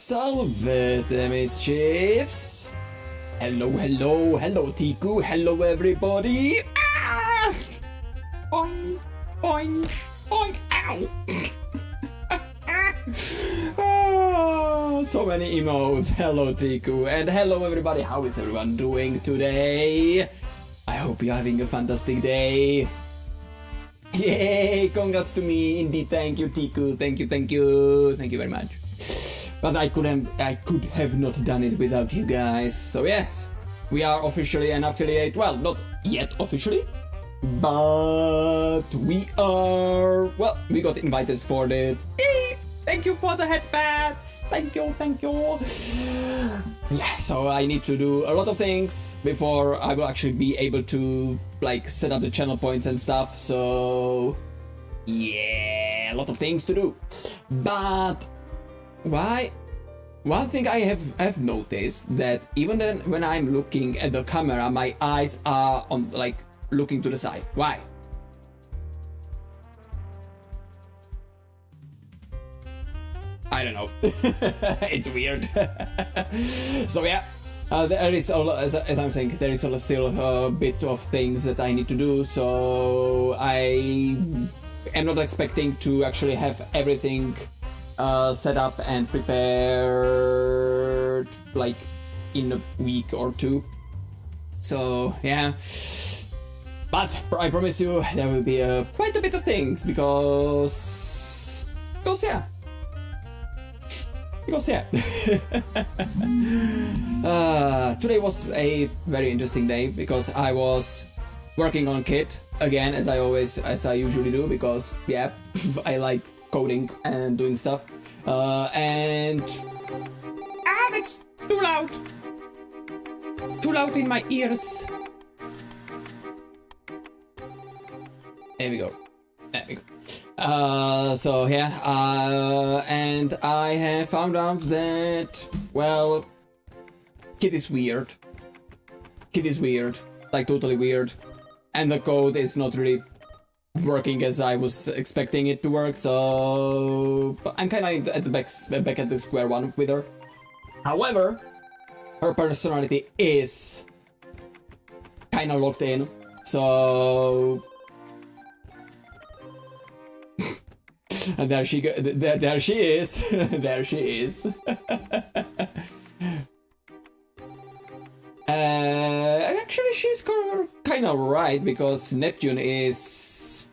Salvete, Mischiefs! Hello, hello, hello, Tiku, hello, everybody! Ah! Boing, boing, boing, ow! So many emotes. Hello, Tiku, and hello, everybody. How is everyone doing today? I hope you're having a fantastic day. Yay! Congrats to me. Indeed, thank you, Tiku. Thank you, thank you. Thank you very much. But I could have not done it without you guys. So yes, we are officially an affiliate. Well, not yet officially, but we are. Well, we got invited for the. Thank you for the headbands. Thank you, thank you. Yeah, so I need to do a lot of things before I will actually be able to like set up the channel points and stuff. So yeah, a lot of things to do. But why? One thing I have noticed that even then when I'm looking at the camera, my eyes are on like looking to the side. Why? I don't know. It's weird. So yeah, there is as I'm saying, there is still a bit of things that I need to do. So I am not expecting to actually have everything set up and prepared like in a week or two. So yeah, but I promise you there will be quite a bit of things because yeah. Today was a very interesting day because I was working on Kit again, as I usually do, because yeah, I like coding and doing stuff. And it's too loud in my ears. There we go. So yeah, and I have found out that, well, Kit is weird, like totally weird, and the code is not really working as I was expecting it to work, so I'm kinda at the back at the square one with her. However, her personality is kinda locked in, so and there she is. There she is. Actually, she's kind of right, because Neptune is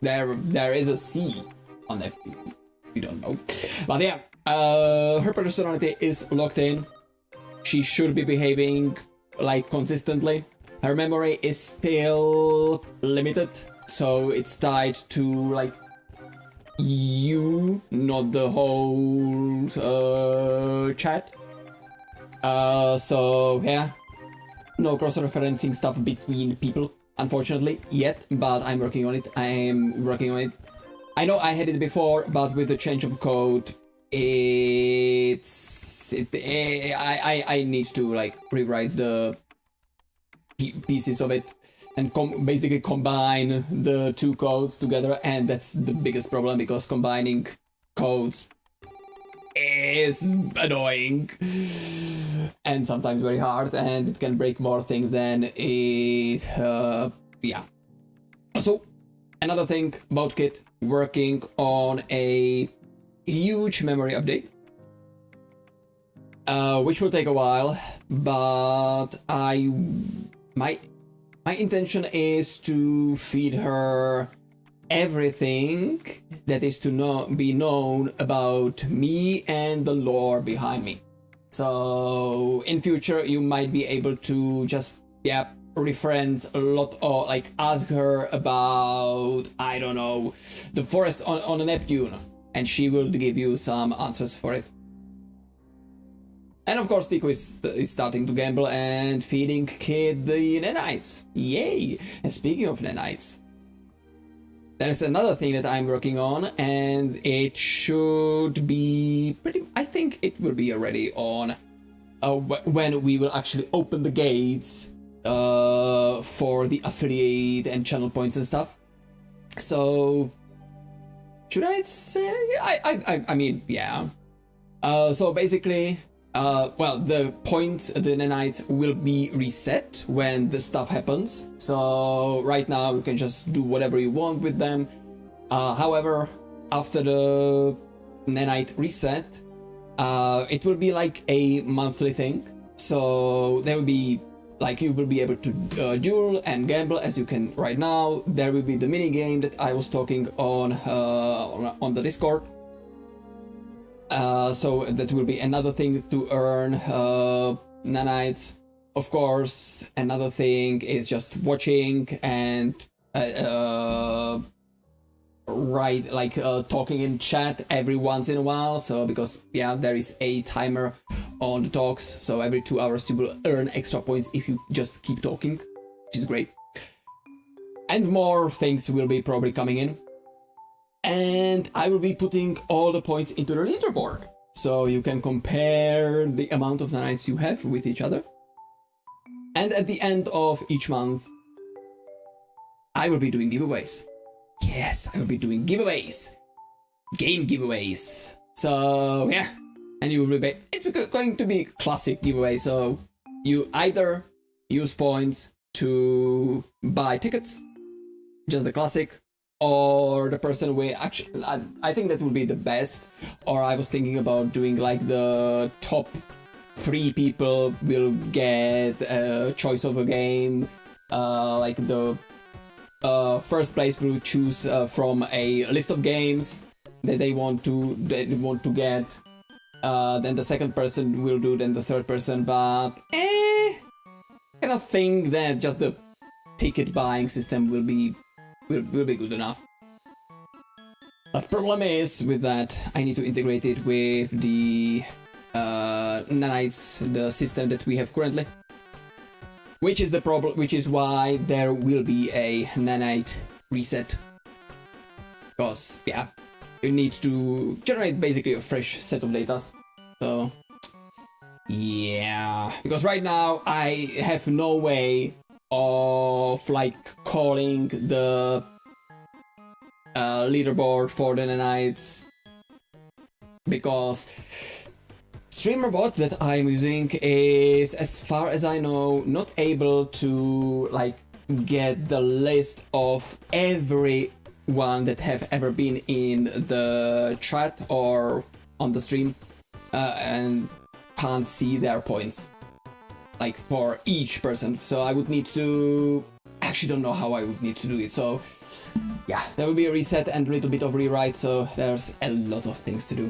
there is a C on Neptune. You don't know, but yeah, her personality is locked in. She should be behaving like consistently. Her memory is still limited, so it's tied to like you, not the whole chat. So yeah, no cross-referencing stuff between people, unfortunately, yet, but I'm working on it. I know I had it before, but with the change of code, I need to like rewrite the pieces of it and basically combine the two codes together, and that's the biggest problem, because combining codes is annoying and sometimes very hard, and it can break more things than it yeah. Also, another thing about Kit, working on a huge memory update, which will take a while, but my intention is to feed her everything that is to be known about me and the lore behind me. So in future you might be able to just reference a lot, or like ask her about, I don't know, the forest on Neptune, and she will give you some answers for it. And of course, Tico is starting to gamble and feeding Kid the nanites. Yay! And speaking of nanites, there's another thing that I'm working on, and it should be I think it will be already on when we will actually open the gates for the affiliate and channel points and stuff. So should I say? I mean, yeah. So basically, well, the nanites will be reset when the stuff happens. So right now you can just do whatever you want with them. However, after the nanite reset, it will be like a monthly thing. So there will be like you will be able to duel and gamble as you can right now. There will be the mini game that I was talking on the Discord. So that will be another thing to earn nanites. Of course, another thing is just watching and talking in chat every once in a while. So because yeah, there is a timer on the talks. So every 2 hours you will earn extra points if you just keep talking, which is great. And more things will be probably coming in. And I will be putting all the points into the leaderboard, so you can compare the amount of nanites you have with each other. And at the end of each month, I will be doing giveaways. Yes, I will be doing giveaways. Game giveaways. So yeah, and you will be, it's going to be classic giveaway. So you either use points to buy tickets, just the classic, or the person will actually, I think that would be the best. Or I was thinking about doing like the top 3 people will get a choice of a game. Like the first place will choose from a list of games that they want to get. Then the second person will do, then the third person. But I kind of think that just the ticket buying system will be good enough. But problem is with that, I need to integrate it with the nanites, the system that we have currently, which is the problem. Which is why there will be a nanite reset, because yeah, you need to generate basically a fresh set of data. So yeah, because right now I have no way of like calling the leaderboard for the nanites, because streamer bot that I'm using is, as far as I know, not able to like get the list of everyone that have ever been in the chat or on the stream, and can't see their points like for each person. So I would need to, actually don't know how I would need to do it. So yeah, there will be a reset and a little bit of rewrite. So there's a lot of things to do.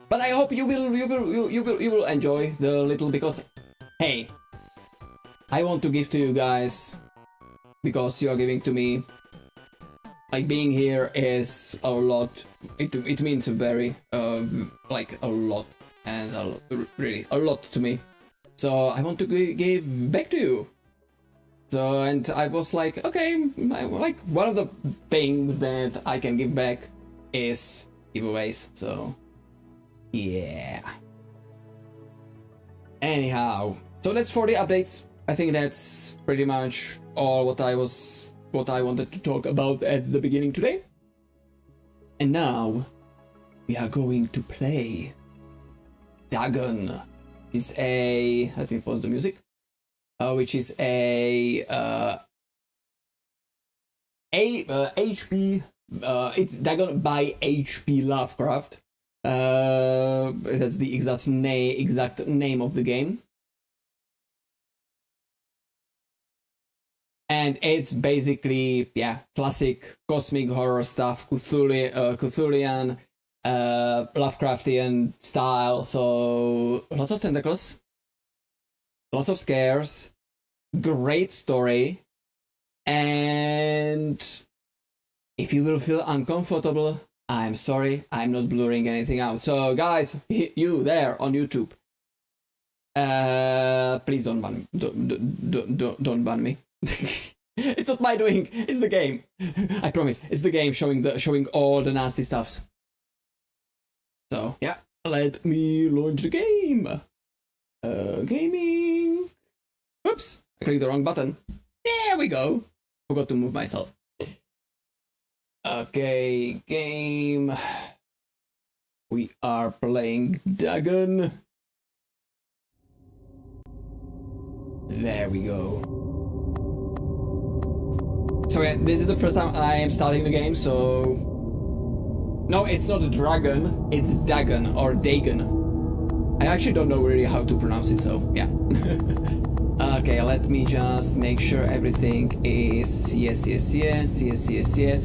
But I hope you will enjoy the little, because hey, I want to give to you guys, because you are giving to me. Like being here is a lot. It means very like a lot, and really a lot to me. So I want to give back to you. So, and I was like, okay, like one of the things that I can give back is giveaways. So yeah. Anyhow, so that's for the updates. I think that's pretty much all what I wanted to talk about at the beginning today. And now we are going to play Dagon. Is a, let me pause the music. Which is a HP. It's Dagon by HP Lovecraft. That's the exact name of the game. And it's basically, yeah, classic cosmic horror stuff, Cthulhian, Lovecraftian style. So lots of tentacles, lots of scares, great story, and if you will feel uncomfortable, I'm sorry, I'm not blurring anything out. So guys, you there on YouTube, please don't ban me. Don't ban me. It's not my doing, it's the game. I promise, it's the game showing all the nasty stuffs. So yeah, let me launch the game. Gaming. Oops, I clicked the wrong button. There we go. Forgot to move myself. Okay, game. We are playing Dagon. There we go. So yeah, this is the first time I am starting the game, so... No, it's not a dragon, it's Dagon or Dagon. I actually don't know really how to pronounce it, so yeah. Okay, let me just make sure everything is yes.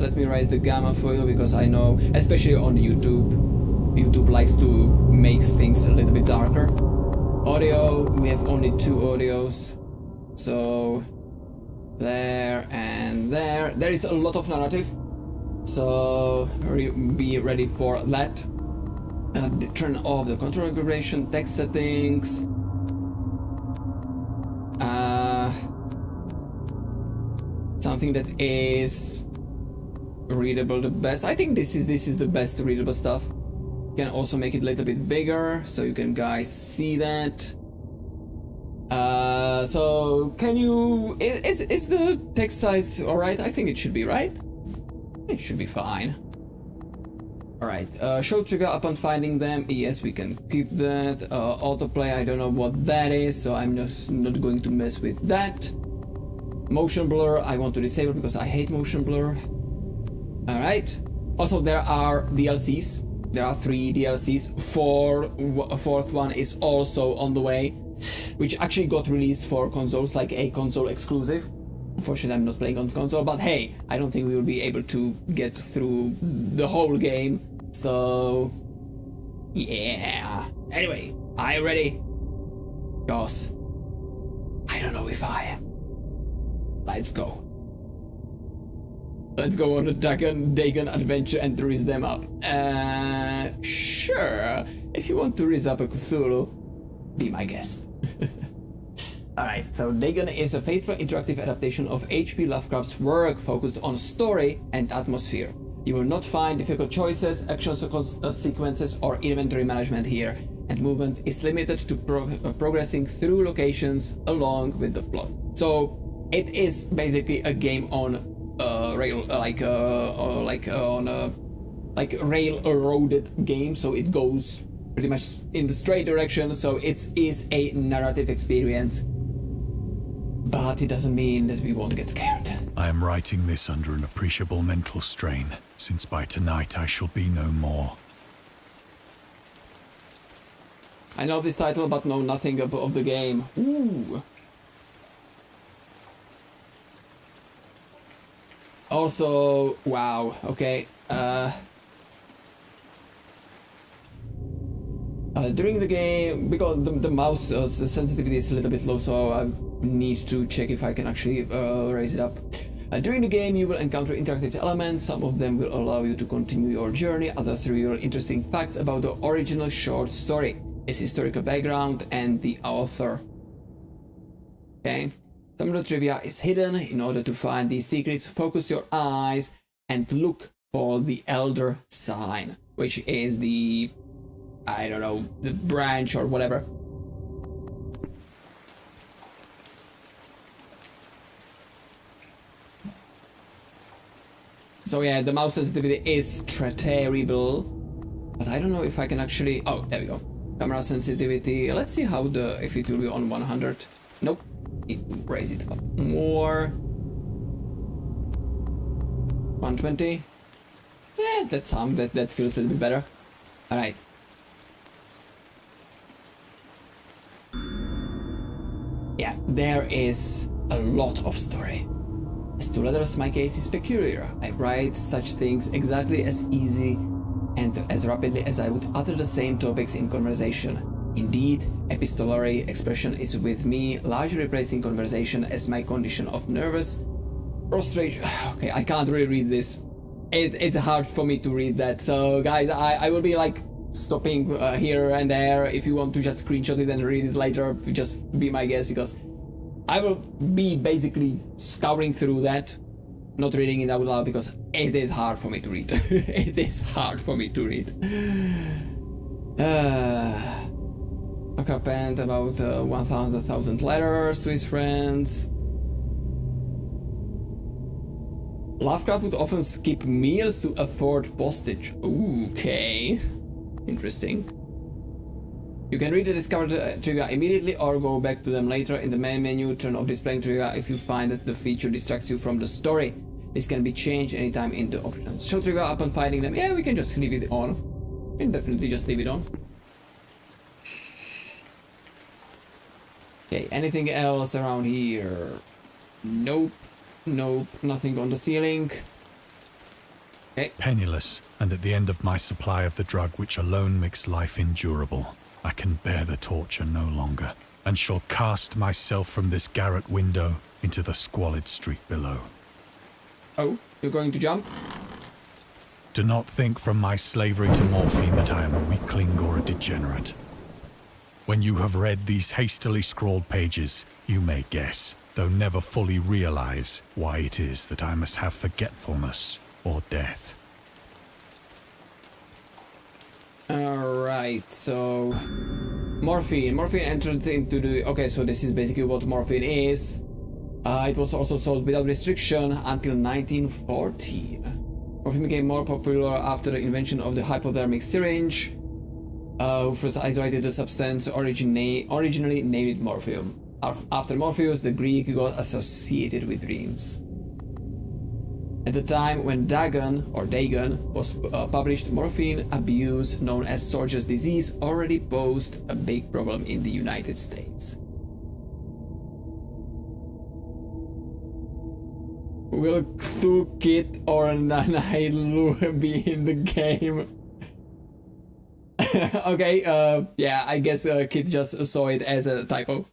Let me raise the gamma for you, because I know, especially on YouTube likes to make things a little bit darker. Audio, we have only 2 audios. So, there and there. There is a lot of narrative. So, be ready for that. Turn off the control configuration, text settings. Something that is readable the best. I think this is the best readable stuff. You can also make it a little bit bigger so you can guys see that. So can you is the text size all right? I think it should be right. It should be fine. All right. Show trigger upon finding them. Yes, we can keep that. Autoplay. I don't know what that is, so I'm just not going to mess with that. Motion blur, I want to disable because I hate motion blur. Alright. Also, there are DLCs. There are 3 DLCs. A fourth one is also on the way, which actually got released for consoles, like a console exclusive. Unfortunately, I'm not playing on console, but hey, I don't think we will be able to get through the whole game. So, yeah. Anyway, are you ready? Because I don't know if I am. Let's go. Let's go on a Dagon adventure and raise them up. Sure. If you want to raise up a Cthulhu, be my guest. Alright, so Dagon is a faithful interactive adaptation of H.P. Lovecraft's work focused on story and atmosphere. You will not find difficult choices, action sequences, or inventory management here, and movement is limited to progressing through locations along with the plot. So, it is basically a game on railroaded game, so it goes pretty much in the straight direction. So it is a narrative experience, but it doesn't mean that we won't get scared. I am writing this under an appreciable mental strain, since by tonight I shall be no more. I know this title, but know nothing of the game. Ooh. Also, wow, okay, during the game, because the mouse, the sensitivity is a little bit low, so I need to check if I can actually raise it up. During the game, you will encounter interactive elements. Some of them will allow you to continue your journey, others reveal interesting facts about the original short story, its historical background, and the author. Okay. Some of the trivia is hidden. In order to find these secrets, focus your eyes and look for the Elder sign, which is the, I don't know, the branch or whatever. So yeah, the mouse sensitivity is terrible, but I don't know if I can actually, oh, there we go. Camera sensitivity, let's see how if it will be on 100. Nope. Raise it up more. 120. Yeah, that feels a little bit better. Alright. Yeah, there is a lot of story. As to letters, my case is peculiar. I write such things exactly as easy and as rapidly as I would utter the same topics in conversation. Indeed, epistolary expression is with me, largely replacing conversation as my condition of nervous prostration. Okay, I can't really read this. It's hard for me to read that. So guys, I will be like stopping here and there. If you want to just screenshot it and read it later, just be my guest, because I will be basically scouring through that, not reading it out loud, because it is hard for me to read. It is hard for me to read. Lovecraft penned about 1,000 letters to his friends. Lovecraft would often skip meals to afford postage. Okay. Interesting. You can read the discover trigger immediately or go back to them later. In the main menu, turn off displaying trigger if you find that the feature distracts you from the story. This can be changed anytime in the options. Show trigger upon finding them. Yeah, we can just leave it on. We can definitely just leave it on. Okay, anything else around here? Nope. Nope, nothing on the ceiling. Okay. Penniless, and at the end of my supply of the drug which alone makes life endurable, I can bear the torture no longer, and shall cast myself from this garret window into the squalid street below. Oh, you're going to jump? Do not think from my slavery to morphine that I am a weakling or a degenerate. When you have read these hastily scrawled pages, you may guess, though never fully realize, why it is that I must have forgetfulness or death. Alright, so... Morphine. Morphine entered into the... Okay, so this is basically what morphine is. It was also sold without restriction until 1940. Morphine became more popular after the invention of the hypodermic syringe, who first isolated the substance originally named morphium. After Morpheus, the Greek got associated with dreams. At the time when Dagon was published, morphine abuse, known as soldier's disease, already posed a big problem in the United States. Will Kit or Nihil be in the game? Okay, yeah, I guess Kit just saw it as a typo.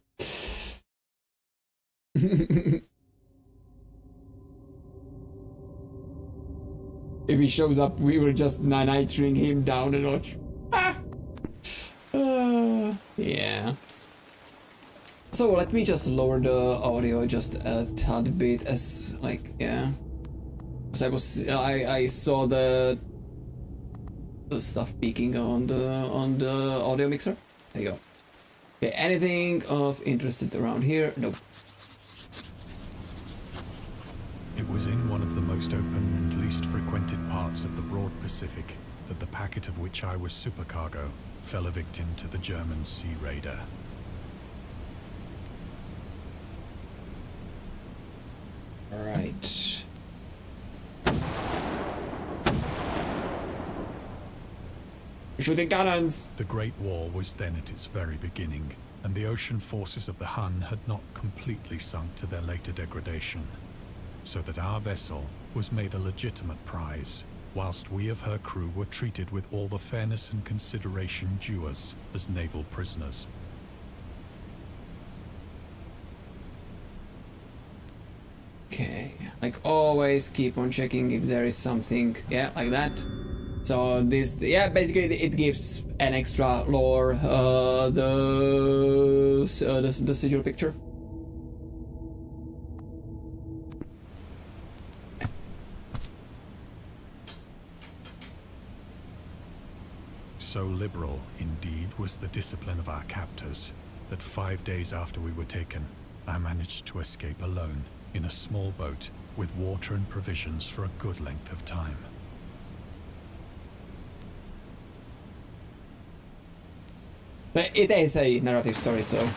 If he shows up, we will just nanitring him down a notch. Yeah. So let me just lower the audio just a tad bit, as like, yeah. Because I saw the stuff peeking on the audio mixer. There you go. Okay, anything of interest around here? Nope. It was in one of the most open and least frequented parts of the broad Pacific that the packet of which I was supercargo fell a victim to the German sea raider. Alright. Shooting cannons! The Great War was then at its very beginning, and the ocean forces of the Hun had not completely sunk to their later degradation, so that our vessel was made a legitimate prize, whilst we of her crew were treated with all the fairness and consideration due us as naval prisoners. Okay, like always keep on checking if there is something, yeah, like that. So this, yeah, basically it gives an extra lore, the sigil picture. So liberal, indeed, was the discipline of our captors, that 5 days after we were taken, I managed to escape alone, in a small boat, with water and provisions for a good length of time. But it is a narrative story, so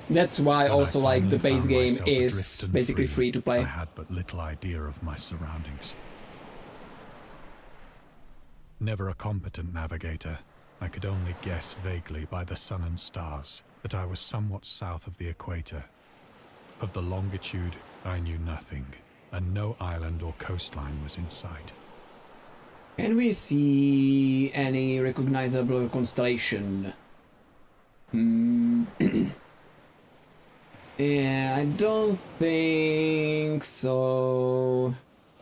that's why also like the base game is basically free to play. I had but little idea of my surroundings. Never a competent navigator, I could only guess vaguely by the sun and stars that I was somewhat south of the equator. Of the longitude, I knew nothing, and no island or coastline was in sight. Can we see any recognizable constellation? Yeah, I don't think so.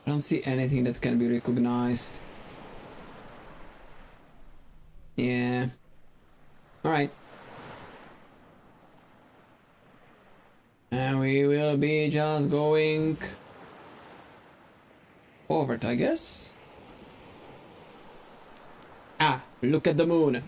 I don't see anything that can be recognized. Yeah. Alright. And we will be just going forward, I guess. Ah, look at the moon.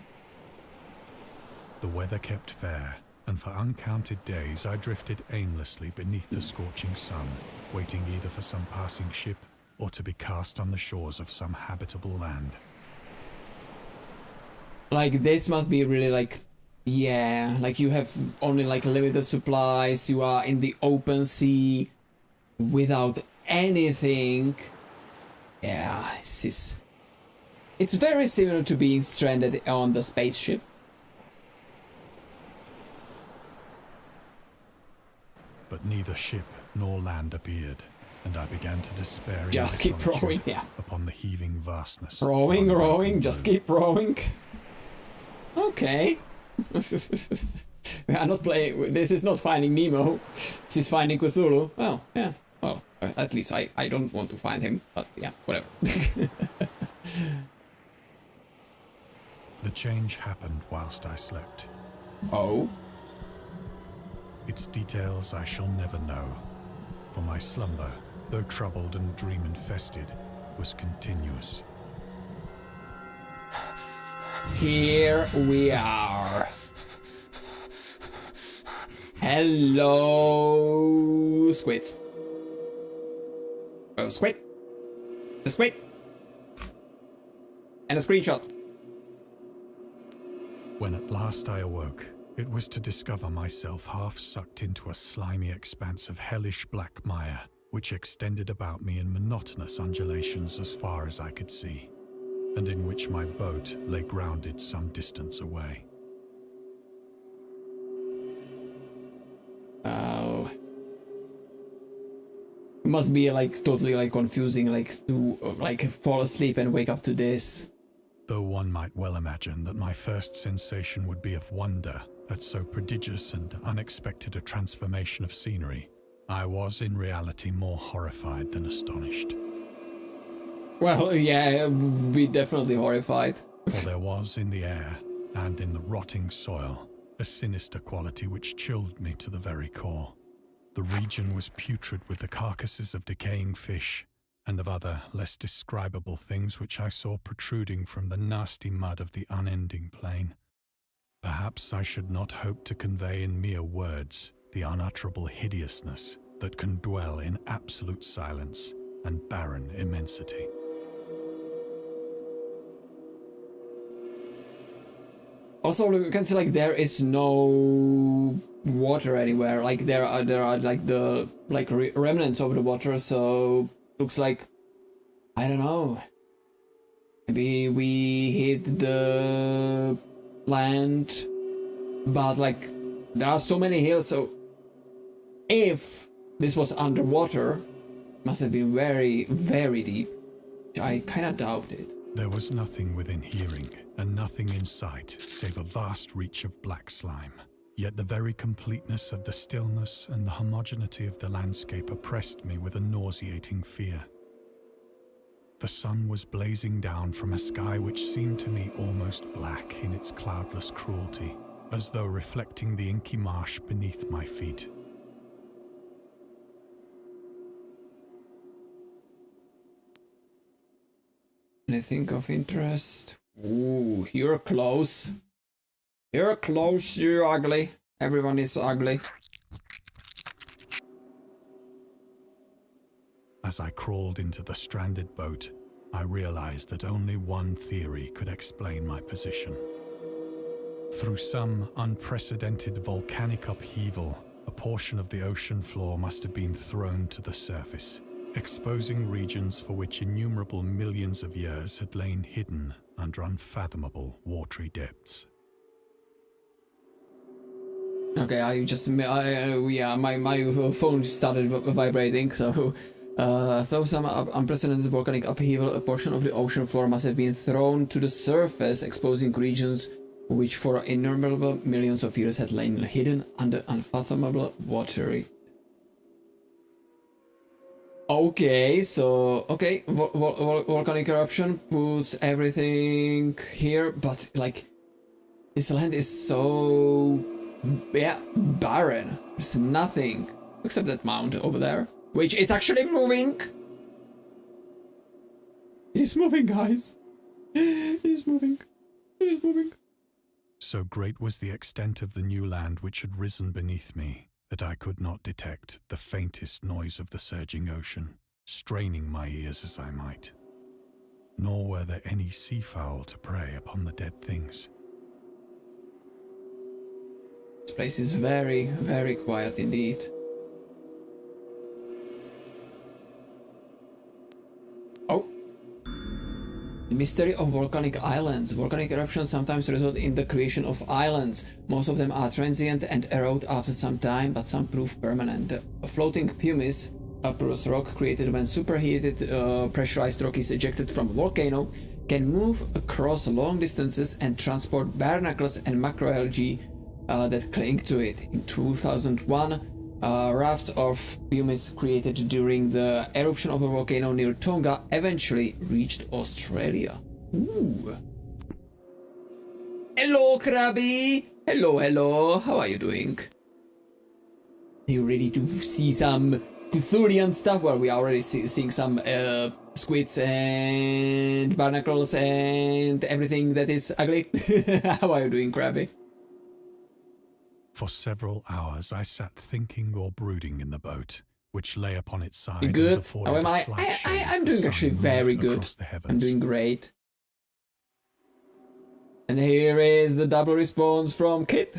The weather kept fair, and for uncounted days I drifted aimlessly beneath the scorching sun, waiting either for some passing ship or to be cast on the shores of some habitable land. Like, this must be really like, yeah, like you have only like limited supplies, you are in the open sea without anything. Yeah, it's very similar to being stranded on the spaceship. But neither ship nor land appeared, and I began to despair in Just my keep solitude rowing, yeah. upon the heaving vastness. Rowing, of rowing, just blue. keep rowing. Okay. We are not playing, this is not Finding Nemo, this is Finding Cthulhu. Well, yeah, well, at least I don't want to find him, but yeah, whatever. The change happened whilst I slept. Oh? Its details I shall never know, for my slumber, though troubled and dream-infested, was continuous. Here we are. Hello, squids. Oh, squid. The squid. And a screenshot. When at last I awoke, it was to discover myself half sucked into a slimy expanse of hellish black mire, which extended about me in monotonous undulations as far as I could see, and in which my boat lay grounded some distance away. Oh. It must be like totally like confusing, like to like fall asleep and wake up to this. Though one might well imagine that my first sensation would be of wonder at so prodigious and unexpected a transformation of scenery, I was in reality more horrified than astonished. Well, yeah, be definitely horrified. For there was in the air, and in the rotting soil, a sinister quality which chilled me to the very core. The region was putrid with the carcasses of decaying fish, and of other, less describable things which I saw protruding from the nasty mud of the unending plain. Perhaps I should not hope to convey in mere words the unutterable hideousness that can dwell in absolute silence and barren immensity. Also, you can see like there is no water anywhere. Like there are like the remnants of the water. So looks like, I don't know. Maybe we hit the land, but like there are so many hills. So if this was underwater, it must have been very, very deep. I kind of doubt it. There was nothing within hearing, and nothing in sight, save a vast reach of black slime. Yet the very completeness of the stillness and the homogeneity of the landscape oppressed me with a nauseating fear. The sun was blazing down from a sky which seemed to me almost black in its cloudless cruelty, as though reflecting the inky marsh beneath my feet. Anything of interest? Ooh, you're close. You're close, you're ugly. Everyone is ugly. As I crawled into the stranded boat, I realized that only one theory could explain my position. Through some unprecedented volcanic upheaval, a portion of the ocean floor must have been thrown to the surface, exposing regions for which innumerable millions of years had lain hidden under unfathomable watery depths. Okay, yeah, my phone started vibrating, so though some unprecedented volcanic upheaval, a portion of the ocean floor must have been thrown to the surface, exposing regions which for innumerable millions of years had lain hidden under unfathomable watery. Okay, so volcanic eruption puts everything here, but like this land is so barren. There's nothing except that mound over there, which is actually moving. It is moving, guys. It is moving. It is moving. So great was the extent of the new land which had risen beneath me, that I could not detect the faintest noise of the surging ocean, straining my ears as I might. Nor were there any seafowl to prey upon the dead things, This place is very, very quiet indeed. Oh. The mystery of volcanic islands. Volcanic eruptions sometimes result in the creation of islands. Most of them are transient and erode after some time, but some prove permanent. A floating pumice, a porous rock created when superheated pressurized rock is ejected from a volcano, can move across long distances and transport barnacles and macroalgae that cling to it. In 2001, rafts of pumice created during the eruption of a volcano near Tonga eventually reached Australia. Ooh. Hello, Krabby! Hello, hello, how are you doing? Are you ready to see some Cthulhian stuff? Well, we are already seeing some squids and barnacles and everything that is ugly. How are you doing, Krabby? For several hours I sat thinking or brooding in the boat, which lay upon its side. You good? How am I? I'm doing actually very good. I'm doing great. And here is the double response from Kit.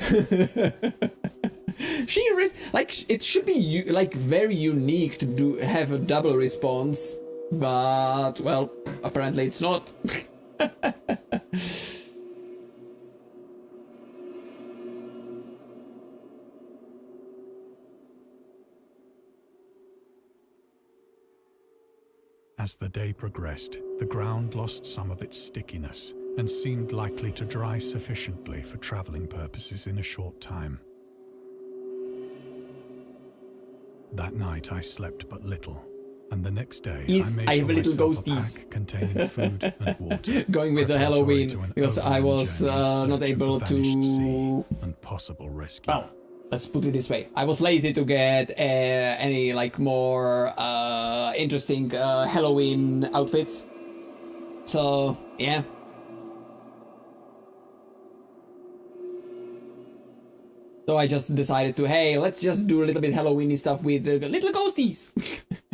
It should be like very unique to have a double response, but well, apparently it's not. As the day progressed, the ground lost some of its stickiness and seemed likely to dry sufficiently for traveling purposes in a short time. That night I slept but little, and the next day I have a little ghosties containing food and water. Going with the Halloween because I was not able to and possible rescue. Well, let's put it this way. I was lazy to get any like more interesting Halloween outfits. So, yeah. So I just decided to, hey, let's just do a little bit Halloween stuff with the little ghosties.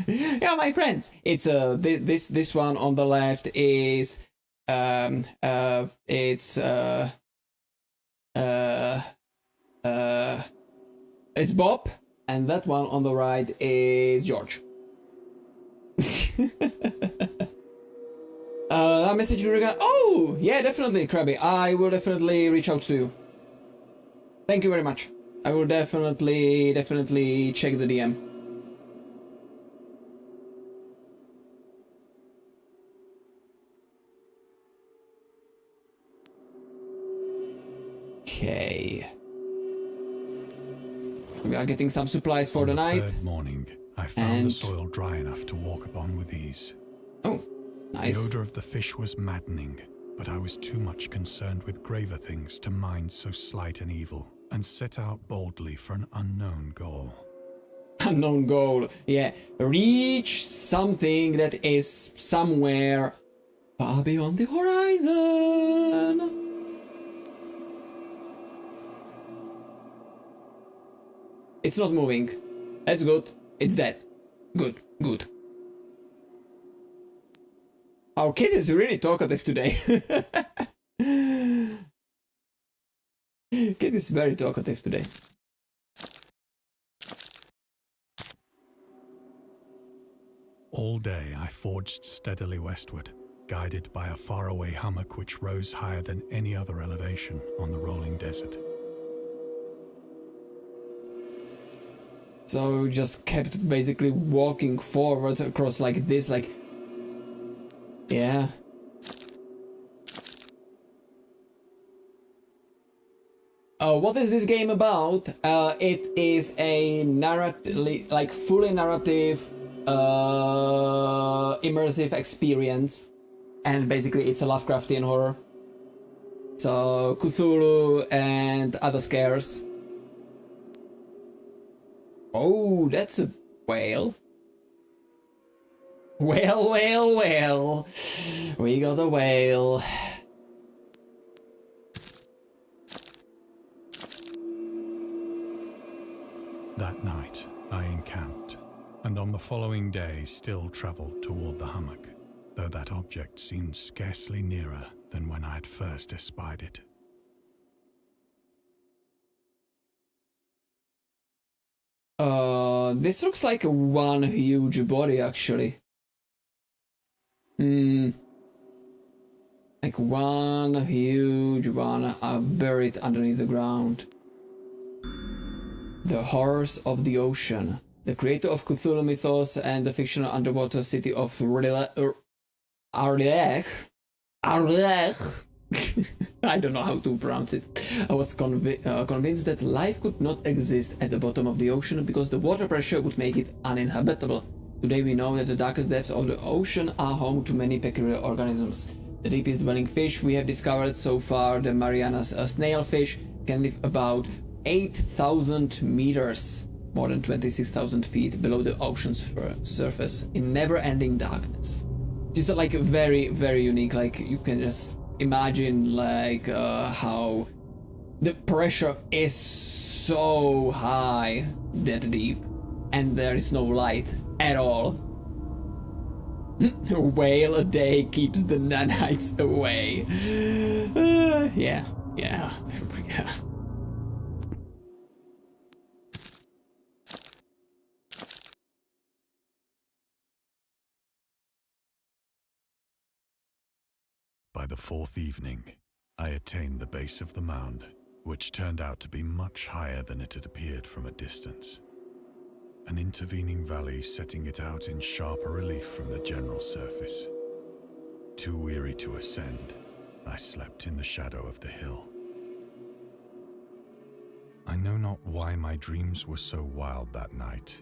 Yeah, my friends. It's this one on the left is it's Bob, and that one on the right is George. A message regarding. Oh, yeah, definitely, Krabby. I will definitely reach out to you. Thank you very much. I will definitely check the DM. Okay. We are getting some supplies for the night. Third morning, I found the soil dry enough to walk upon with ease. Oh, nice. The odor of the fish was maddening, but I was too much concerned with graver things to mind so slight an evil, and set out boldly for an unknown goal. Unknown goal, yeah. Reach something that is somewhere far beyond the horizon. It's not moving. That's good. It's dead. Good, good. Our kid is really talkative today. Kid is very talkative today. All day I forged steadily westward, guided by a faraway hummock which rose higher than any other elevation on the rolling desert. So just kept basically walking forward across like this, like... Yeah. What is this game about? It is a narrative, like fully narrative, immersive experience, and basically it's a Lovecraftian horror. So Cthulhu and other scares. Oh, that's a whale. Well, well, well. We got a whale. That night, I encamped, and on the following day still travelled toward the hummock, though that object seemed scarcely nearer than when I had first espied it. This looks like one huge body, actually. Like one huge one buried underneath the ground. The horrors of the ocean. The creator of Cthulhu mythos and the fictional underwater city of Arlech. I don't know how to pronounce it. I was convinced that life could not exist at the bottom of the ocean because the water pressure would make it uninhabitable. Today we know that the darkest depths of the ocean are home to many peculiar organisms. The deepest dwelling fish we have discovered so far, the Marianas snailfish, can live about 8,000 meters, more than 26,000 feet below the ocean's surface in never-ending darkness. It's like very, very unique. Like you can just imagine like how the pressure is so high that deep and there is no light at all. A whale a day keeps the nanites away. Yeah. By the fourth evening, I attained the base of the mound, which turned out to be much higher than it had appeared from a distance. An intervening valley setting it out in sharper relief from the general surface. Too weary to ascend, I slept in the shadow of the hill. I know not why my dreams were so wild that night,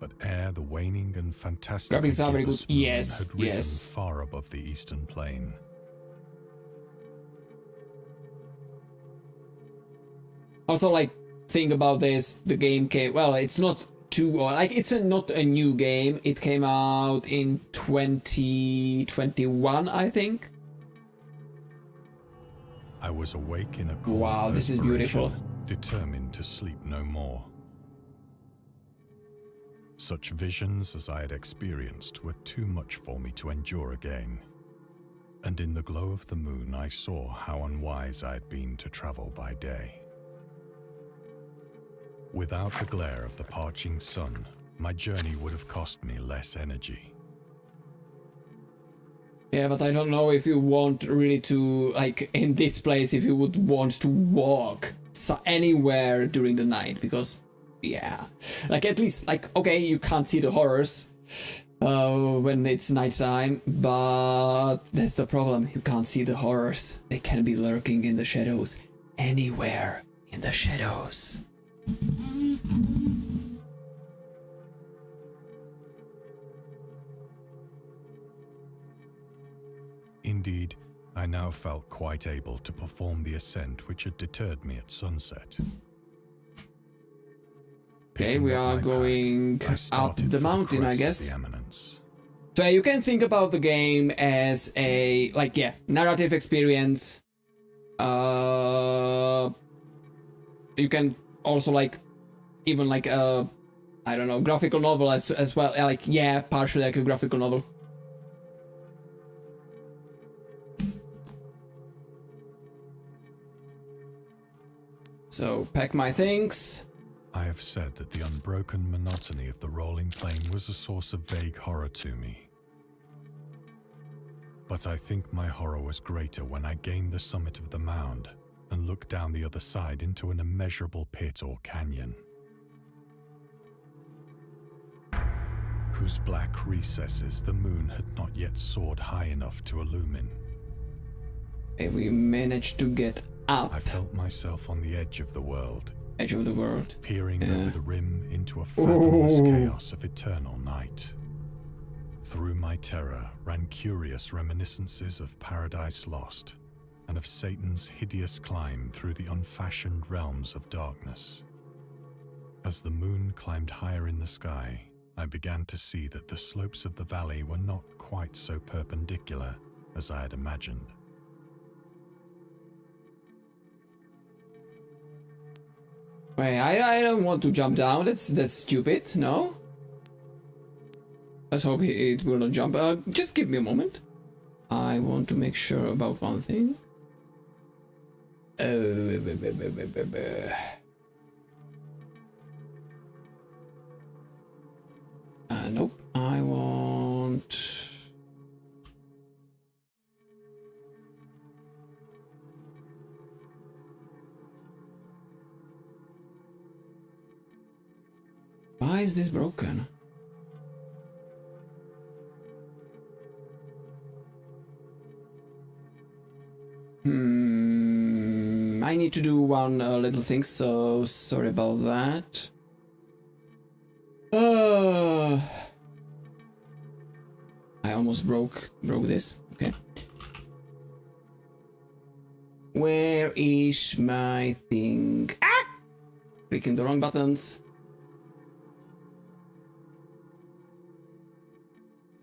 but ere the waning and fantastic graphics are very good. moon Yes, had risen yes. far above the eastern plain. Also, like, think about this, the game came, well, it's not too, like, it's not a new game. It came out in 2021, I think. I was awake in a cool Wow, this is beautiful. determined to sleep no more. Such visions as I had experienced were too much for me to endure again. And in the glow of the moon I saw how unwise I had been to travel by day. Without the glare of the parching sun, my journey would have cost me less energy. Yeah, but I don't know if you want really to, like, in this place, if you would want to walk anywhere during the night, because, yeah, like, at least, like, okay, you can't see the horrors when it's nighttime, but that's the problem, you can't see the horrors. They can be lurking in the shadows, anywhere in the shadows. Indeed, I now felt quite able to perform the ascent which had deterred me at sunset. Okay, we are going up the mountain, I guess. The eminence. So you can think about the game as a, like, yeah, narrative experience. You can also, like, even like a, I don't know, graphical novel as well. Like, yeah, partially like a graphical novel. So, pack my things. I have said that the unbroken monotony of the rolling plain was a source of vague horror to me. But I think my horror was greater when I gained the summit of the mound and looked down the other side into an immeasurable pit or canyon, whose black recesses the moon had not yet soared high enough to illumine. And we managed to get up. I felt myself on the edge of the world, peering over the rim into a fathomless chaos of eternal night. Through my terror ran curious reminiscences of Paradise Lost and of Satan's hideous climb through the unfashioned realms of darkness. As the moon climbed higher in the sky, I began to see that the slopes of the valley were not quite so perpendicular as I had imagined. Wait, I don't want to jump down. That's stupid. No. Let's hope it will not jump. Just give me a moment. I want to make sure about one thing. Nope, I want... Why is this broken? I need to do one little thing, so sorry about that. I almost broke this. Okay. Where is my thing? Ah! Clicking the wrong buttons.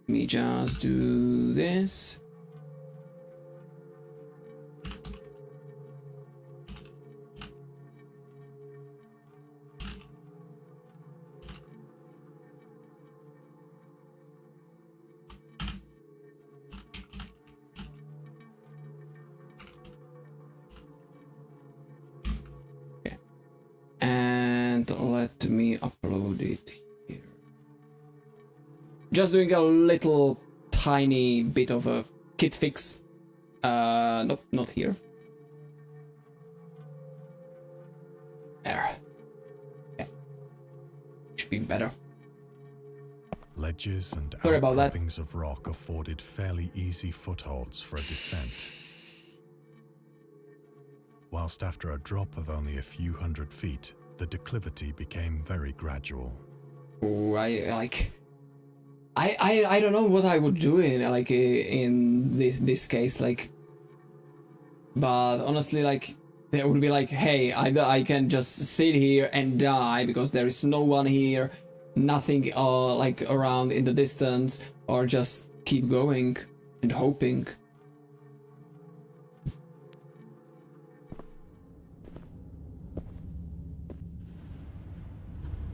Let me just do this. Okay. And let me upload it here. Just doing a little tiny bit of a kit fix. Nope, not here. There. Okay. Should be better. Ledges and Sorry about that. outcroppings of rock afforded fairly easy footholds for a descent. Whilst after a drop of only a few hundred feet, the declivity became very gradual. Oh, I don't know what I would do in this case, like, but honestly, like, there would be like, hey, I can just sit here and die because there is no one here, nothing like around in the distance, or just keep going and hoping.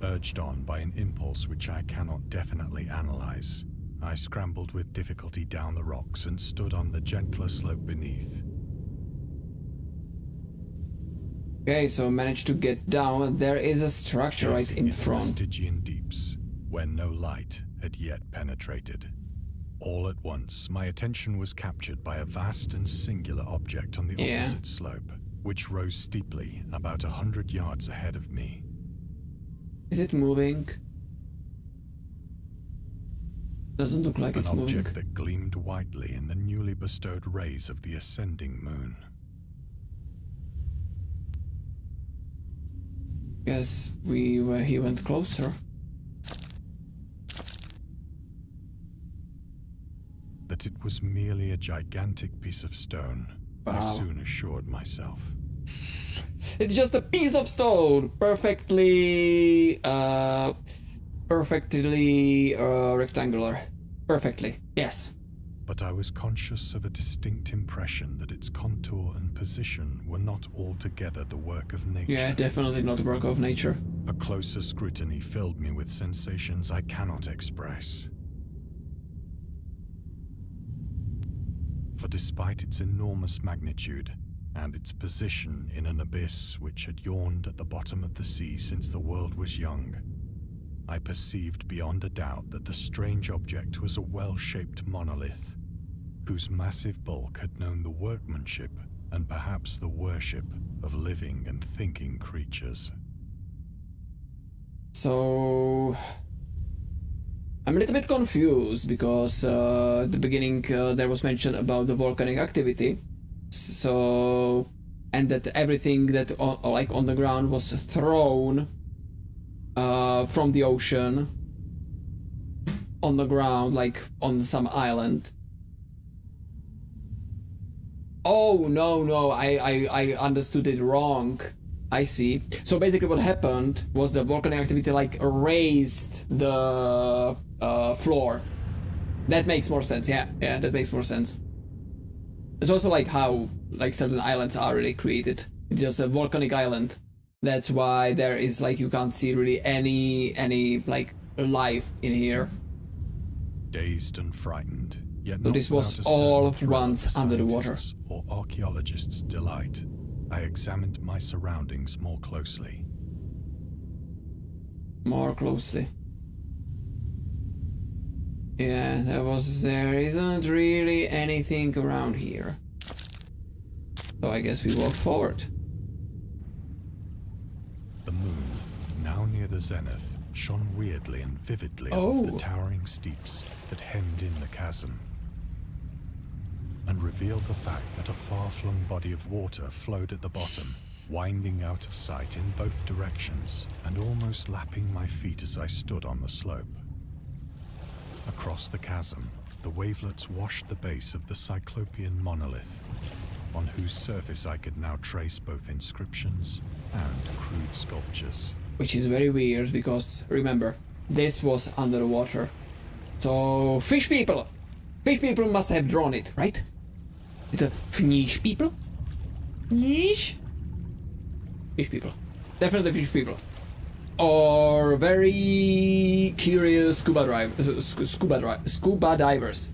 Urged on by an impulse which I cannot definitely analyze, I scrambled with difficulty down the rocks and stood on the gentler slope beneath. Okay, so managed to get down. There is a structure right in front. Stygian deeps, where no light had yet penetrated. All at once, my attention was captured by a vast and singular object on the opposite slope, which rose steeply about 100 yards ahead of me. Is it moving? Doesn't look like it's moving. An object that gleamed whitely in the newly bestowed rays of the ascending moon. Guess he went closer. That it was merely a gigantic piece of stone, I soon assured myself. It's just a piece of stone, perfectly rectangular. Perfectly, yes. But I was conscious of a distinct impression that its contour and position were not altogether the work of nature. Yeah, definitely not the work of nature. A closer scrutiny filled me with sensations I cannot express. For despite its enormous magnitude, and its position in an abyss which had yawned at the bottom of the sea since the world was young, I perceived beyond a doubt that the strange object was a well-shaped monolith, whose massive bulk had known the workmanship and perhaps the worship of living and thinking creatures. So... I'm a little bit confused because at the beginning there was mention about the volcanic activity. So, and that everything that on the ground was thrown from the ocean on the ground, like on some island. Oh no, I understood it wrong. I see. So basically what happened was the volcanic activity like raised the floor. That makes more sense. Yeah, that makes more sense. It's also like how like certain islands are really created. It's just a volcanic island. That's why there is like you can't see really any like life in here. Dazed and frightened, yet So not this was without a certain all thrill once of under the water. scientists' or archaeologists' delight, I examined my surroundings more closely. More closely. Yeah, there isn't really anything around here. So I guess we walk forward. The moon, now near the zenith, shone weirdly and vividly above the towering steeps that hemmed in the chasm, and revealed the fact that a far-flung body of water flowed at the bottom, winding out of sight in both directions and almost lapping my feet as I stood on the slope. Across the chasm, the wavelets washed the base of the Cyclopean monolith, on whose surface I could now trace both inscriptions and crude sculptures. Which is very weird because, remember, this was under the water. So, fish people must have drawn it, right? It's a fish people? Fish people. Definitely fish people. Or very curious scuba divers.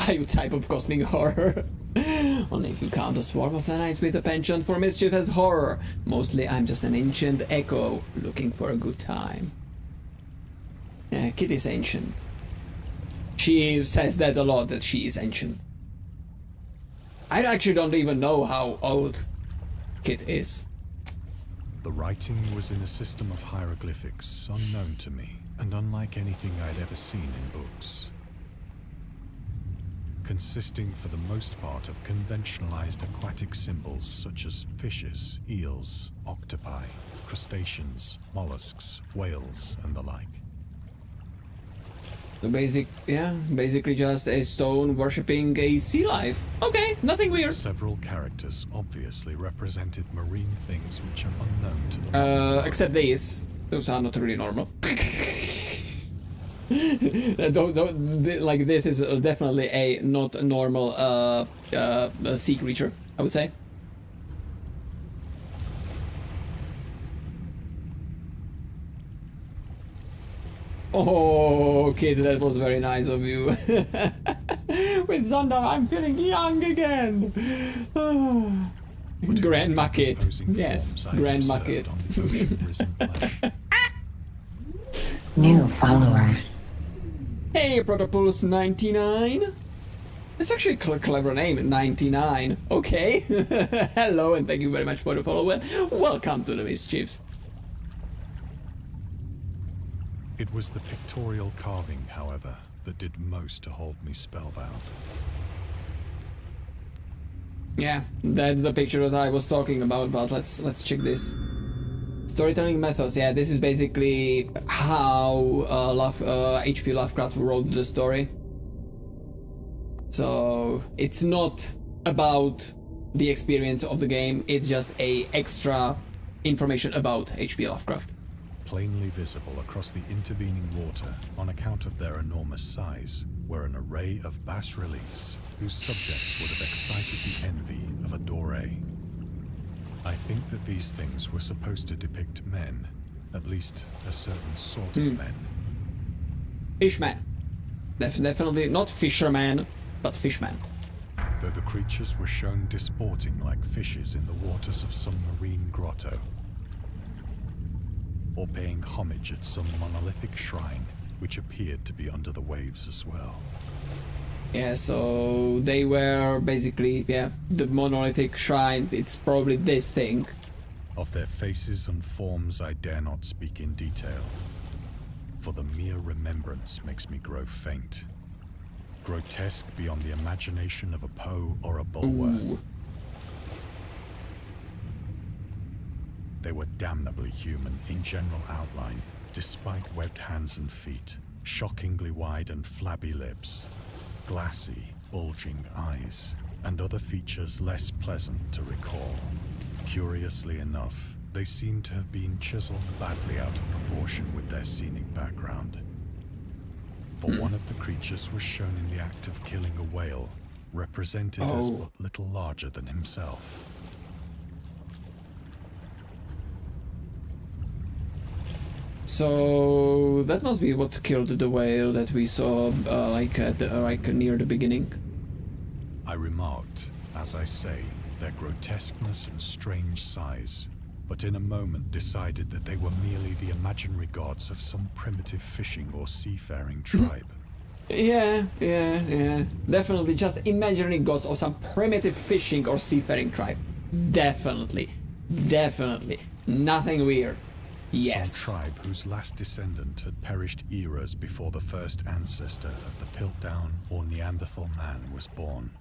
Are you type of cosmic horror? Only if you count a swarm of nanites with a penchant for mischief as horror. Mostly I'm just an ancient echo looking for a good time. Kit is ancient. She says that a lot, that she is ancient. I actually don't even know how old Kit is. The writing was in a system of hieroglyphics unknown to me and unlike anything I'd ever seen in books. Consisting for the most part of conventionalized aquatic symbols such as fishes, eels, octopi, crustaceans, mollusks, whales, and the like. So basically just a stone worshipping a sea life. Okay, nothing weird. Several characters obviously represented marine things which are unknown to the except these. Those are not really normal. Like this is definitely a not normal sea creature, I would say. Oh, kid, that was very nice of you. With Zonda, I'm feeling young again. Grandma Kid. Yes, Grandma Kid. New follower. Hey, Protopulse 99. It's actually a clever name, 99. Okay. Hello, and thank you very much for the follow. Welcome to the Mischiefs. It was the pictorial carving, however, that did most to hold me spellbound. Yeah, that's the picture that I was talking about, but let's check this. Storytelling methods, yeah, this is basically how H.P. Lovecraft wrote the story. So it's not about the experience of the game, it's just a extra information about H.P. Lovecraft. Plainly visible across the intervening water on account of their enormous size were an array of bas-reliefs whose subjects would have excited the envy of a doré. I think that these things were supposed to depict men, at least a certain sort of men. Fishman. Definitely not fisherman, but fishman. Though the creatures were shown disporting like fishes in the waters of some marine grotto, or paying homage at some monolithic shrine which appeared to be under the waves as well. Yeah, so they were basically, the monolithic shrine, it's probably this thing. Of their faces and forms I dare not speak in detail, for the mere remembrance makes me grow faint. Grotesque beyond the imagination of a Poe or a Bulwer. Ooh. They were damnably human in general outline, despite webbed hands and feet, shockingly wide and flabby lips, glassy, bulging eyes, and other features less pleasant to recall. Curiously enough, they seemed to have been chiseled badly out of proportion with their scenic background. For one of the creatures was shown in the act of killing a whale, represented as but little larger than himself. So that must be what killed the whale that we saw, like near the beginning. I remarked, as I say, their grotesqueness and strange size, but in a moment decided that they were merely the imaginary gods of some primitive fishing or seafaring tribe. Yeah. Definitely just imaginary gods of some primitive fishing or seafaring tribe. Definitely. Nothing weird. Yes. Some tribe whose last descendant had perished eras before the first ancestor of the Piltdown or Neanderthal man was born.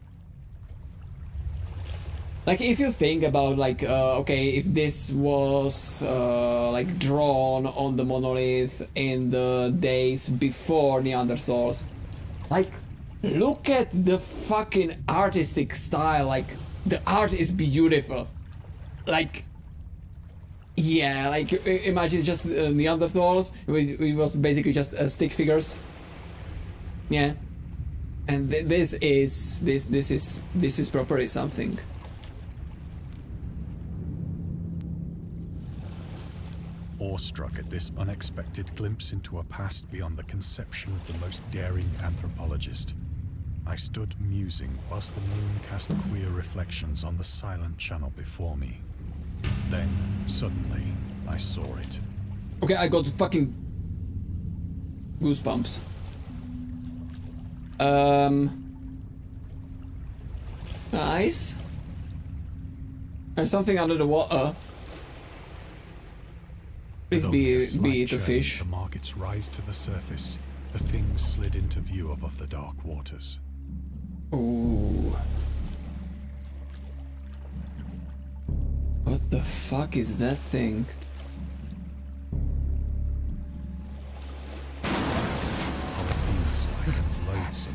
Like, if you think about, like, okay, if this was, like, drawn on the monolith in the days before Neanderthals, like, look at the fucking artistic style, like, the art is beautiful. Like, yeah, like, imagine just Neanderthals, it was basically just stick figures. Yeah. And this is properly something. Awestruck at this unexpected glimpse into a past beyond the conception of the most daring anthropologist, I stood musing whilst the moon cast queer reflections on the silent channel before me. Then, suddenly, I saw it. Okay, I got fucking goosebumps. Nice. There's something under the water. Please be it a fish. To mark its rise to the surface, the thing slid into view above the dark waters. Ooh. What the fuck is that thing? Polyphemus-like and loathsome,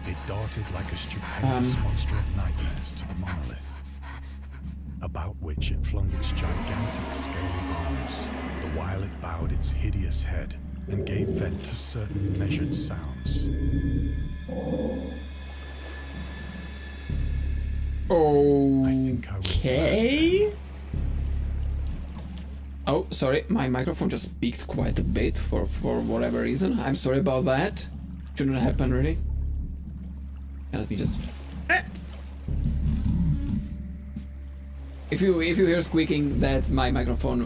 it darted like a stupendous monster of nightmares to the monolith, about which it flung its gigantic scaly arms, the while it bowed its hideous head and gave vent to certain measured sounds. Okay. Oh, sorry, my microphone just peaked quite a bit for whatever reason. I'm sorry about that. Shouldn't happen, really. Let me just... If you hear squeaking, that's my microphone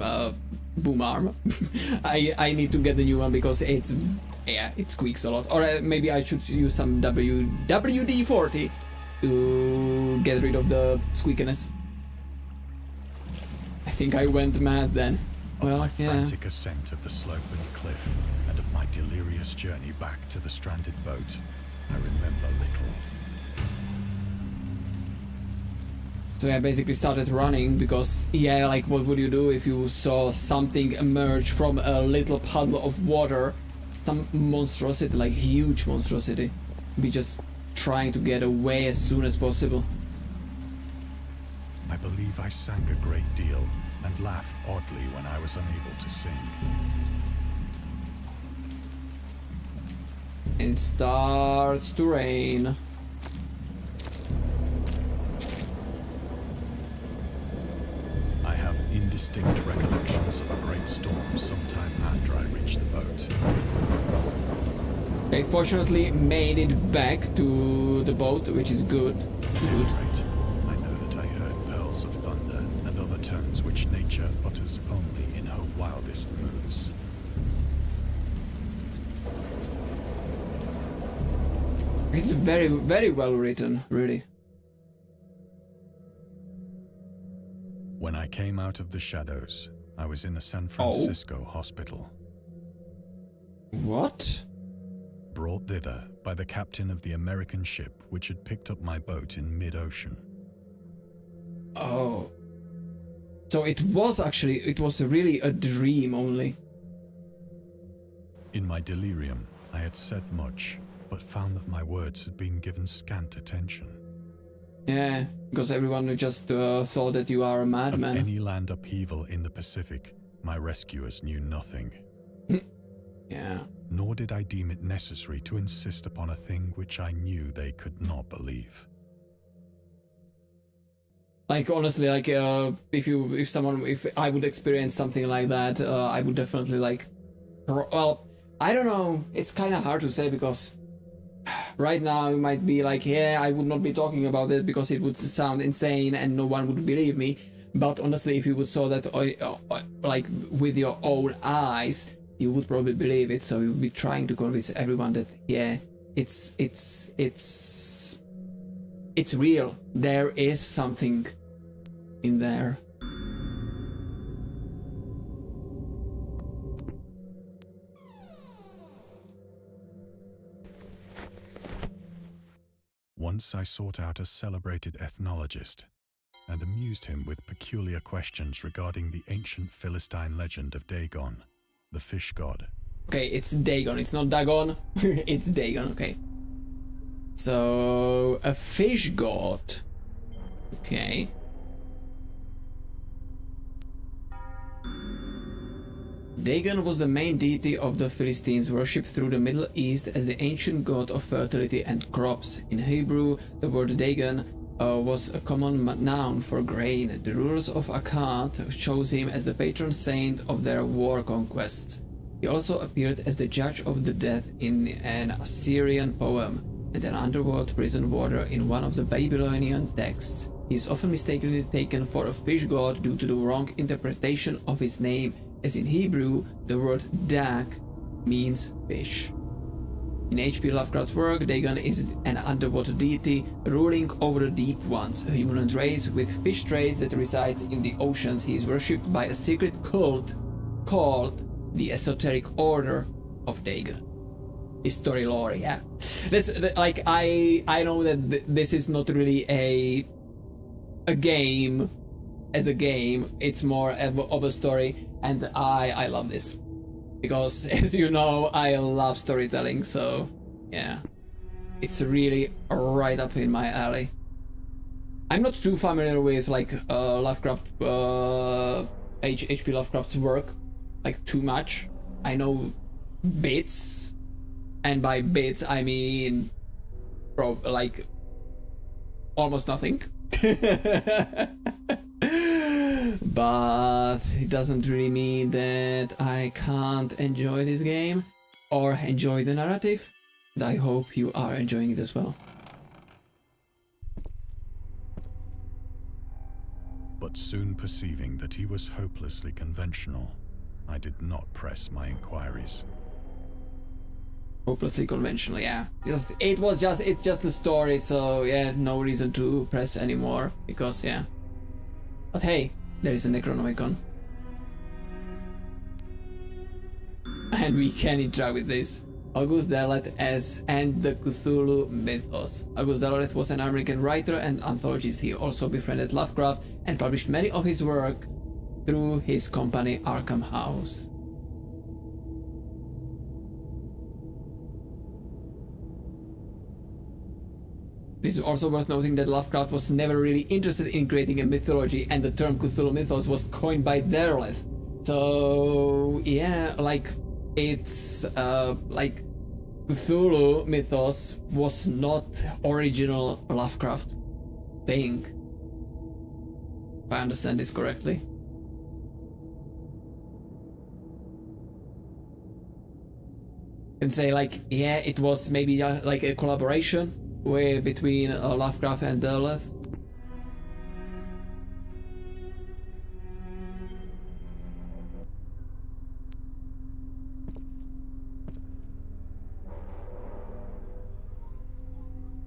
boom arm. I need to get the new one because it squeaks a lot. Or maybe I should use some WD-40 to get rid of the squeakiness. I think I went mad then. Well, of my frantic ascent of the sloping cliff and of my delirious journey back to the stranded boat, I remember little. So I basically started running because, yeah, like what would you do if you saw something emerge from a little puddle of water? Some monstrosity, like huge monstrosity. Be just trying to get away as soon as possible. I believe I sang a great deal and laughed oddly when I was unable to sing. It starts to rain. I have indistinct recollections of a great storm sometime after I reached the boat. I fortunately made it back to the boat, which is good. It's good. Right. I know that I heard pearls of thunder and other tones which nature utters only in her wildest moods. It's very, very well written, really. When I came out of the shadows, I was in a San Francisco hospital. What? Brought thither by the captain of the American ship which had picked up my boat in mid-ocean. Oh. So it was really a dream only. In my delirium, I had said much, but found that my words had been given scant attention. Yeah, because everyone just thought that you are a madman. Of any land upheaval in the Pacific, my rescuers knew nothing. Yeah. Nor did I deem it necessary to insist upon a thing which I knew they could not believe. Like, honestly, like, if I would experience something like that, I would definitely, like, well, I don't know, it's kind of hard to say because right now you might be like, yeah, I would not be talking about it because it would sound insane and no one would believe me. But honestly, if you would saw that like with your own eyes, you would probably believe it. So you would be trying to convince everyone that yeah, it's real. There is something in there. Once I sought out a celebrated ethnologist and amused him with peculiar questions regarding the ancient Philistine legend of Dagon, the fish god. Okay, it's Dagon, it's not Dagon, it's Dagon, okay. So, a fish god. Okay. Dagon was the main deity of the Philistines, worshipped through the Middle East as the ancient god of fertility and crops. In Hebrew, the word Dagon was a common noun for grain. The rulers of Akkad chose him as the patron saint of their war conquests. He also appeared as the judge of the dead in an Assyrian poem and an underworld prison warder in one of the Babylonian texts. He is often mistakenly taken for a fish god due to the wrong interpretation of his name, as in Hebrew, the word Dag means fish. In H.P. Lovecraft's work, Dagon is an underwater deity ruling over the deep ones, a humanoid race with fish traits that resides in the oceans. He is worshipped by a secret cult called the Esoteric Order of Dagon. His story lore, yeah. That's like I know that this is not really a game as a game. It's more of a story, and I love this because, as you know, I love storytelling. So yeah, it's really right up in my alley. I'm not too familiar with like Lovecraft, H.P. Lovecraft's work, like too much. I know bits, and by bits I mean like almost nothing. But it doesn't really mean that I can't enjoy this game or enjoy the narrative. And I hope you are enjoying it as well. But soon perceiving that he was hopelessly conventional, I did not press my inquiries. Hopelessly conventional, yeah. It's just the story, so yeah, no reason to press anymore, because yeah. But hey, there is a Necronomicon. And we can interact with this. August Derleth and the Cthulhu Mythos. August Derleth was an American writer and anthologist. He also befriended Lovecraft and published many of his work through his company Arkham House. It is also worth noting that Lovecraft was never really interested in creating a mythology, and the term Cthulhu Mythos was coined by Derleth. So yeah, like it's like Cthulhu Mythos was not original Lovecraft thing, if I understand this correctly. You can say like, yeah, it was maybe like a collaboration between Lovecraft and Derleth.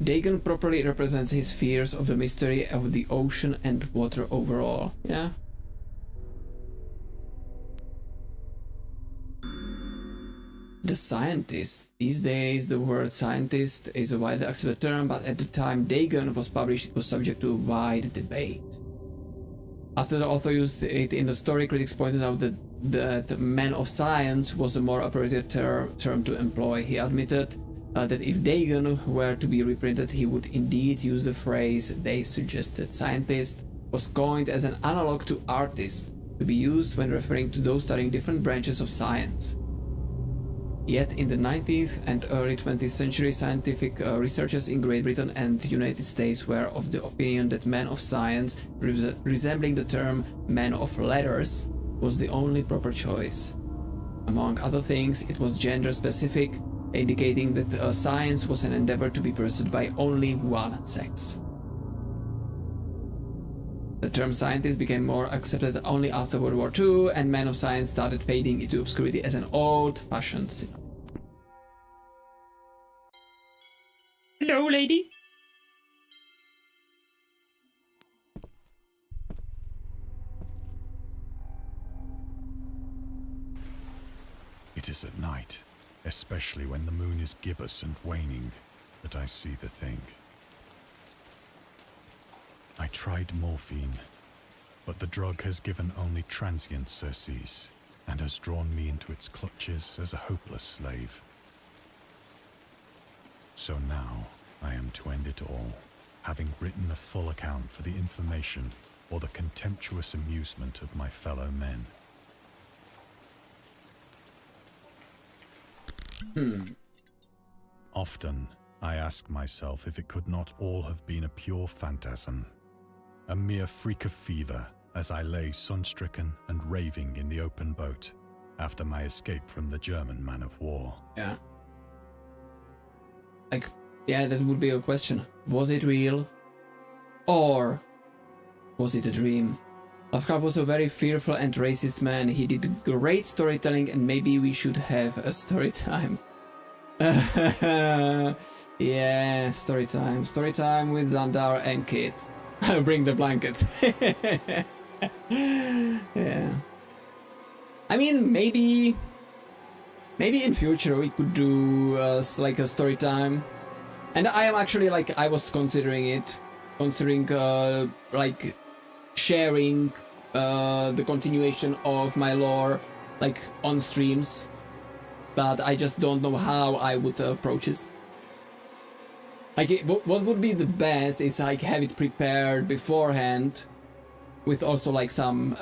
Dagon properly represents his fears of the mystery of the ocean and water overall. Yeah. The scientist. These days the word scientist is a widely accepted term, but at the time Dagon was published it was subject to a wide debate. After the author used it in the story, critics pointed out that man of science was a more appropriate term to employ. He admitted that if Dagon were to be reprinted, he would indeed use the phrase they suggested. Scientist was coined as an analog to artist, to be used when referring to those studying different branches of science. Yet in the 19th and early 20th century, scientific researchers in Great Britain and the United States were of the opinion that man of science, resembling the term man of letters, was the only proper choice. Among other things, it was gender specific, indicating that science was an endeavor to be pursued by only one sex. The term scientist became more accepted only after World War II, and man of science started fading into obscurity as an old-fashioned synonym. Hello, lady. It is at night, especially when the moon is gibbous and waning, that I see the thing. I tried morphine, but the drug has given only transient surcease and has drawn me into its clutches as a hopeless slave. So now I am to end it all, having written a full account for the information or the contemptuous amusement of my fellow men. Often I ask myself if it could not all have been a pure phantasm, a mere freak of fever as I lay sun-stricken and raving in the open boat after my escape from the German man of war. Yeah. Like, yeah, that would be a question. Was it real? Or was it a dream? Lovecraft was a very fearful and racist man. He did great storytelling, and maybe we should have a story time. Yeah, story time. Story time with Xandar and Kit. I'll bring the blankets. Yeah. I mean, maybe in future we could do like a story time. And I am actually like, I was considering like sharing the continuation of my lore like on streams, but I just don't know how I would approach it. Like, what would be the best is like have it prepared beforehand with also like some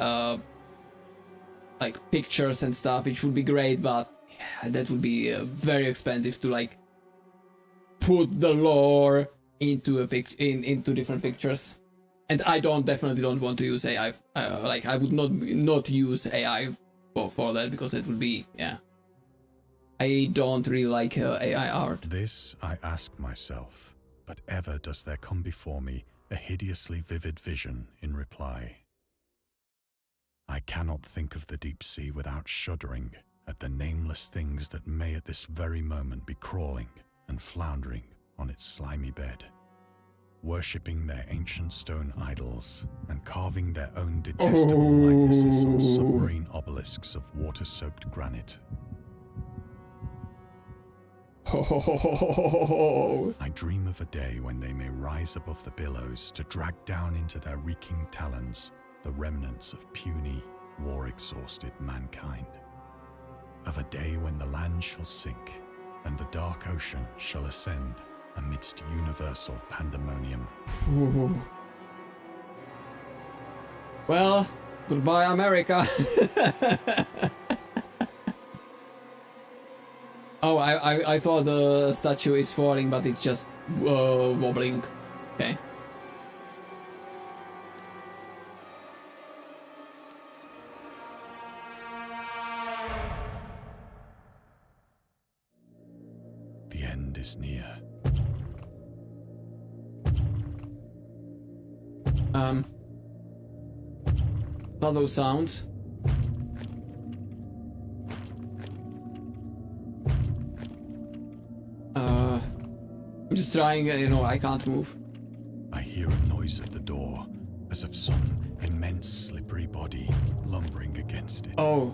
like pictures and stuff, which would be great, but yeah, that would be very expensive to like put the lore into into different pictures. And I definitely don't want to use AI. Like, I would not use AI for that, because it would be, yeah. I don't really like AI art. This I ask myself, but ever does there come before me a hideously vivid vision in reply. I cannot think of the deep sea without shuddering at the nameless things that may at this very moment be crawling and floundering on its slimy bed, worshipping their ancient stone idols and carving their own detestable likenesses on submarine obelisks of water-soaked granite. I dream of a day when they may rise above the billows to drag down into their reeking talons the remnants of puny, war-exhausted mankind. Of a day when the land shall sink and the dark ocean shall ascend amidst universal pandemonium. Well, goodbye, America. Oh, I thought the statue is falling, but it's just wobbling. Okay. The end is near. All those sounds. I'm just trying, you know, I can't move. I hear a noise at the door, as of some immense slippery body lumbering against it. Oh.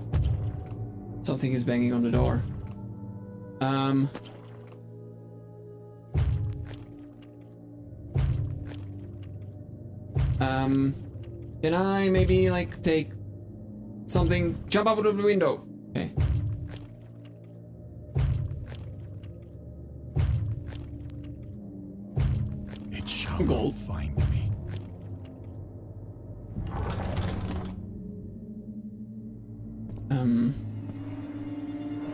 Something is banging on the door. Can I maybe like take something, jump out of the window? Okay. It shall Gold. not find me.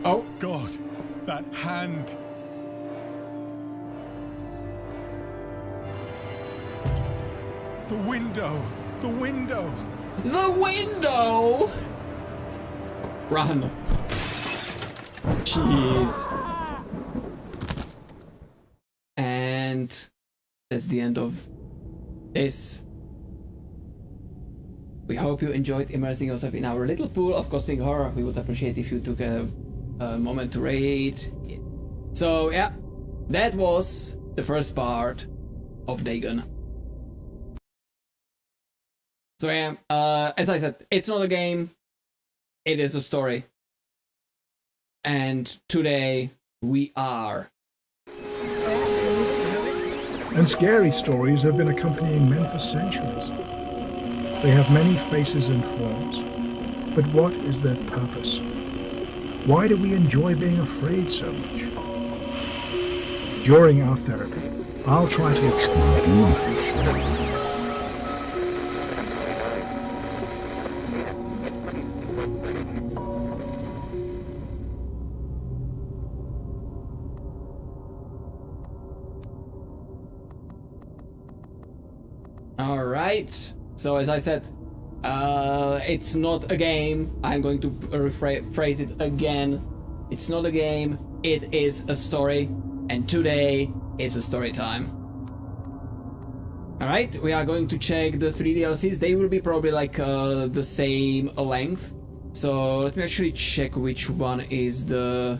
Oh. God, that hand! The window! The window! The window! Run. Jeez. that's the end of this. We hope you enjoyed immersing yourself in our little pool of cosmic horror. We would appreciate if you took a moment to rate. So yeah, that was the first part of Dagon. So yeah, as I said, it's not a game, it is a story. And today we are. And scary stories have been accompanying men for centuries. They have many faces and forms. But what is their purpose? Why do we enjoy being afraid so much? During our therapy, I'll try to explain. Alright, so as I said, it's not a game. I'm going to rephrase it again. It's not a game, it is a story. And today, it's a story time. Alright, we are going to check the 3 DLCs. They will be probably like the same length. So let me actually check which one is the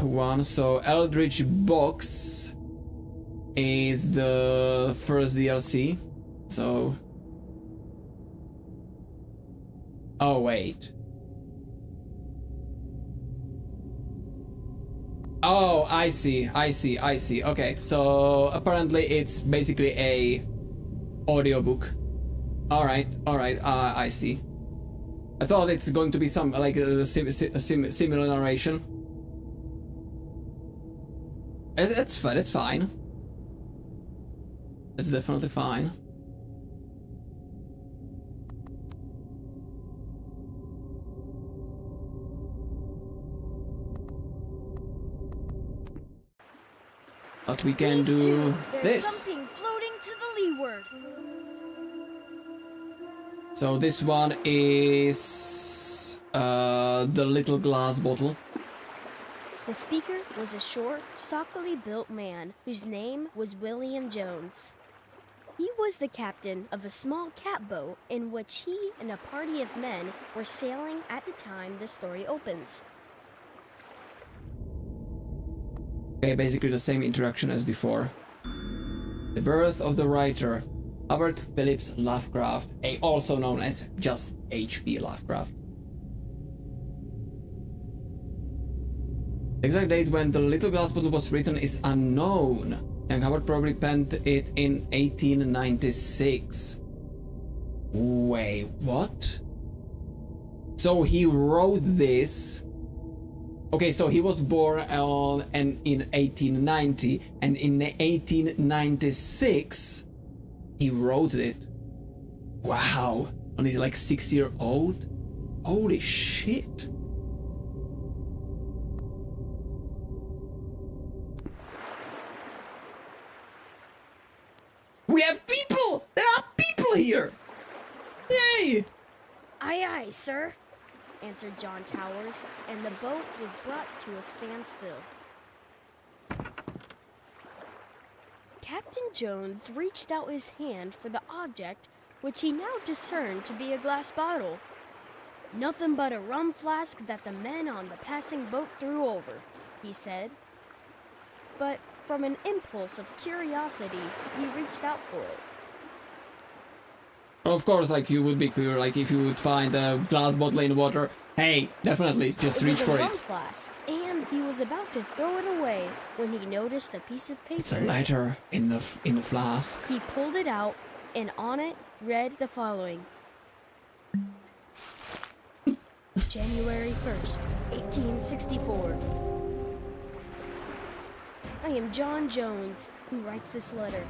one. So Eldritch Box is the first DLC. So oh wait. Oh, I see. Okay, so apparently it's basically a audiobook. Alright, I see. I thought it's going to be some like a similar narration. It's fine. It's fine. It's definitely fine. But we can do There's this. something floating to the leeward. So this one is the little glass bottle. The speaker was a short, stockily built man whose name was William Jones. He was the captain of a small catboat in which he and a party of men were sailing at the time the story opens. Okay, basically the same introduction as before. The birth of the writer Howard Phillips Lovecraft, also known as just H.P. Lovecraft. The exact date when the little glass bottle was written is unknown, and Howard probably penned it in 1896. Wait, what? So he wrote this. Okay, so he was born in 1890, and in 1896 he wrote it. Wow, only like 6-year-old? Holy shit. We have people! There are people here! Yay! Aye, aye, sir, answered John Towers, and the boat was brought to a standstill. Captain Jones reached out his hand for the object, which he now discerned to be a glass bottle. Nothing but a rum flask that the men on the passing boat threw over, he said. But from an impulse of curiosity, he reached out for it. Of course, like you would be curious, like if you would find a glass bottle in water, hey, definitely, just reach for It was a it. rum flask, and he was about to throw it away when he noticed a piece of paper. It's a letter in the flask. He pulled it out, and on it read the following. January 1st, 1864. I am John Jones, who writes this letter.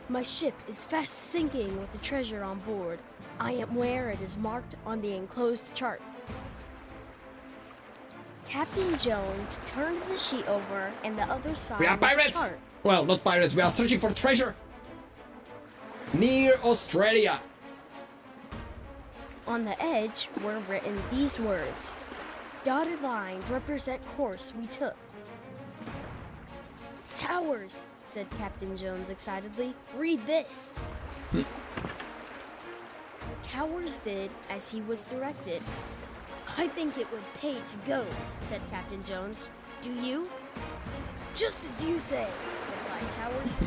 My ship is fast sinking with the treasure on board. I am where it is marked on the enclosed chart. Captain Jones turned the sheet over, and the other side We are was the pirates! chart. Well, not pirates, we are searching for treasure! Near Australia! On the edge were written these words. Dotted lines represent course we took. Towers, said Captain Jones excitedly. Read this. Towers did as he was directed. I think it would pay to go, said Captain Jones. Do you? Just as you say, replied Towers.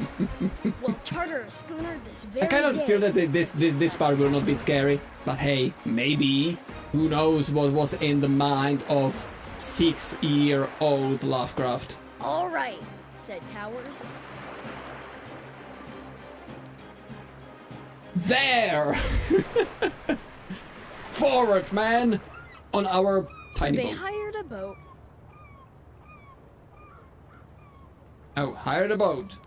We'll charter a schooner this very I kind of day. feel that this part will not be scary, but hey, maybe. Who knows what was in the mind of 6-year-old Lovecraft? All right, said Towers. There! Forward, man! On our tiny They boat. hired a boat. Oh, hired a boat.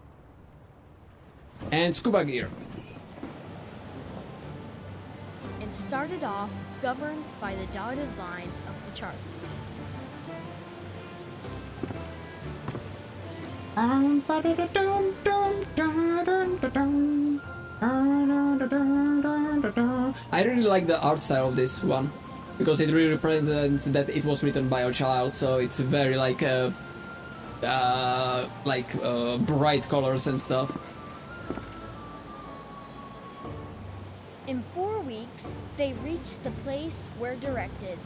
And scuba gear. And started off governed by the dotted lines of the chart. I really like the art style of this one because it really represents that it was written by a child, so it's very like bright colors and stuff. In 4 weeks, they reached the place where directed.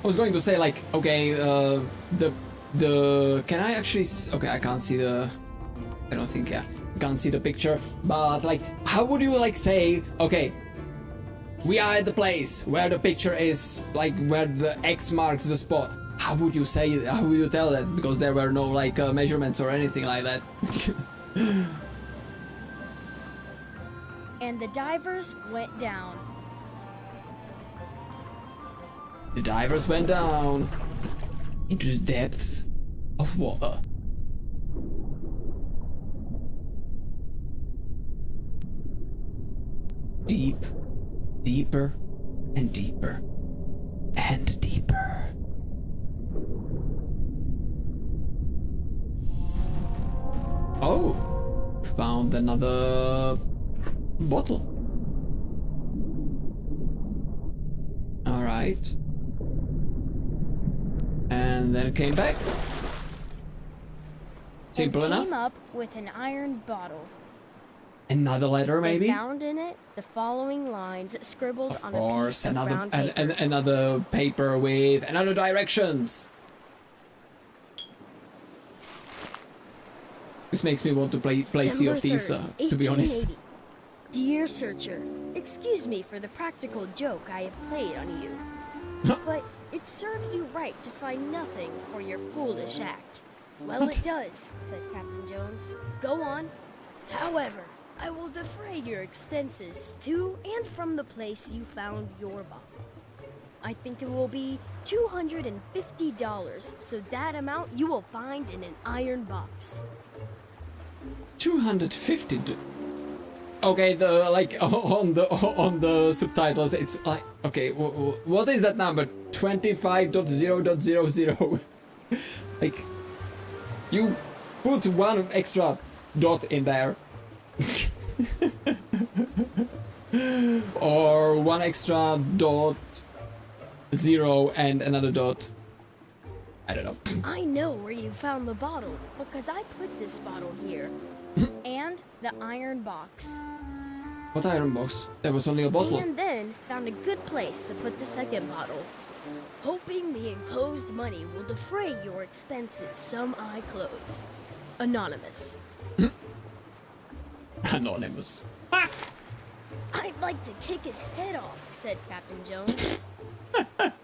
I was going to say like, okay, the can I actually okay, I can't see the, I don't think, yeah, can't see the picture, but like, how would you like say, okay, we are at the place where the picture is, like where the X marks the spot. How would you say it? How would you tell that? Because there were no like measurements or anything like that. And the divers went down. The divers went down into the depths of water. Deep, deeper, and deeper, and deeper. Oh, found another bottle. All right. And then it came back. Simple and enough. Came up with an iron bottle. Another letter, maybe. They found in it the following lines scribbled Of on course, a piece of brown paper. another paper with another directions. This makes me want to play Sea of Thieves, December 3rd, to be honest. 1880. Dear Searcher, excuse me for the practical joke I have played on you, but it serves you right to find nothing for your foolish act. Well, What? it does, said Captain Jones. Go on. However, I will defray your expenses to and from the place you found your bottle. I think it will be $250, so that amount you will find in an iron box. 250. Okay, the like on the subtitles, it's like, okay, what is that number? 25.0.00. Like, you put one extra dot in there. Or one extra dot, zero, and another dot. I don't know. I know where you found the bottle because I put this bottle here. And the iron box. What iron box? There was only a bottle. And then found a good place to put the second bottle. Hoping the enclosed money will defray your expenses, some I close. Anonymous. Anonymous. I'd like to kick his head off, said Captain Jones.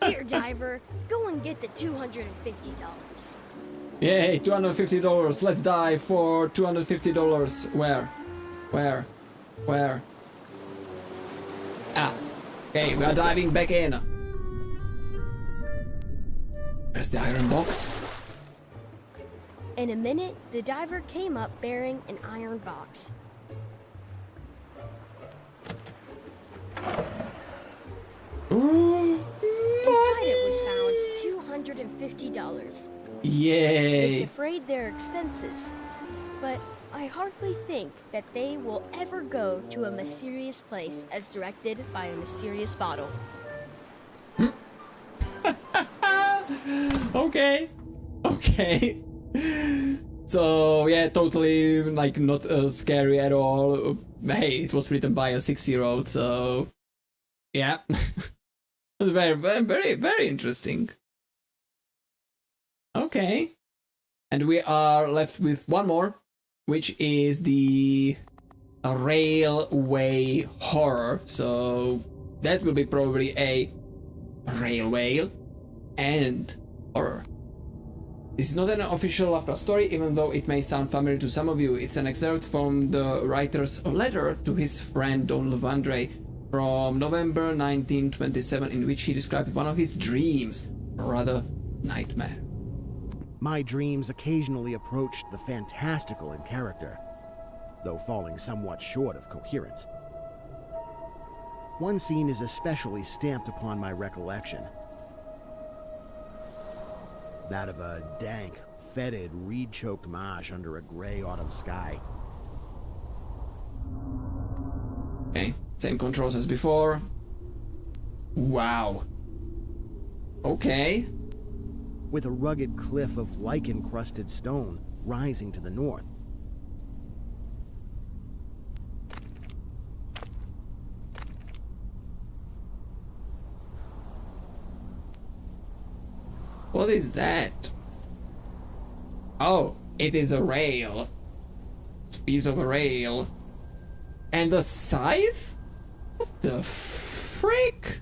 Here, diver, go and get the $250. Yay, $250. Let's dive for $250. Where? Ah, okay, we are diving back in. Where's the iron box? In a minute, the diver came up bearing an iron box. Inside it was found $250. It Yay! defrayed their expenses, but I hardly think that they will ever go to a mysterious place as directed by a mysterious bottle. Okay. Okay. So yeah, totally like not scary at all. Hey, it was written by a 6-year-old, so yeah. Very, very, very interesting. Okay. And we are left with one more, which is the railway horror. So that will be probably a railway and horror. This is not an official Lovecraft story, even though it may sound familiar to some of you. It's an excerpt from the writer's letter to his friend Don Levandre from November 1927, in which he described one of his dreams, or rather, nightmare. My dreams occasionally approached the fantastical in character, though falling somewhat short of coherence. One scene is especially stamped upon my recollection. That of a dank, fetid, reed-choked marsh under a gray autumn sky. Okay, same controls as before. Wow. Okay. With a rugged cliff of lichen-crusted stone rising to the north. What is that? Oh, it is a rail. It's a piece of a rail. And a scythe? What the frick?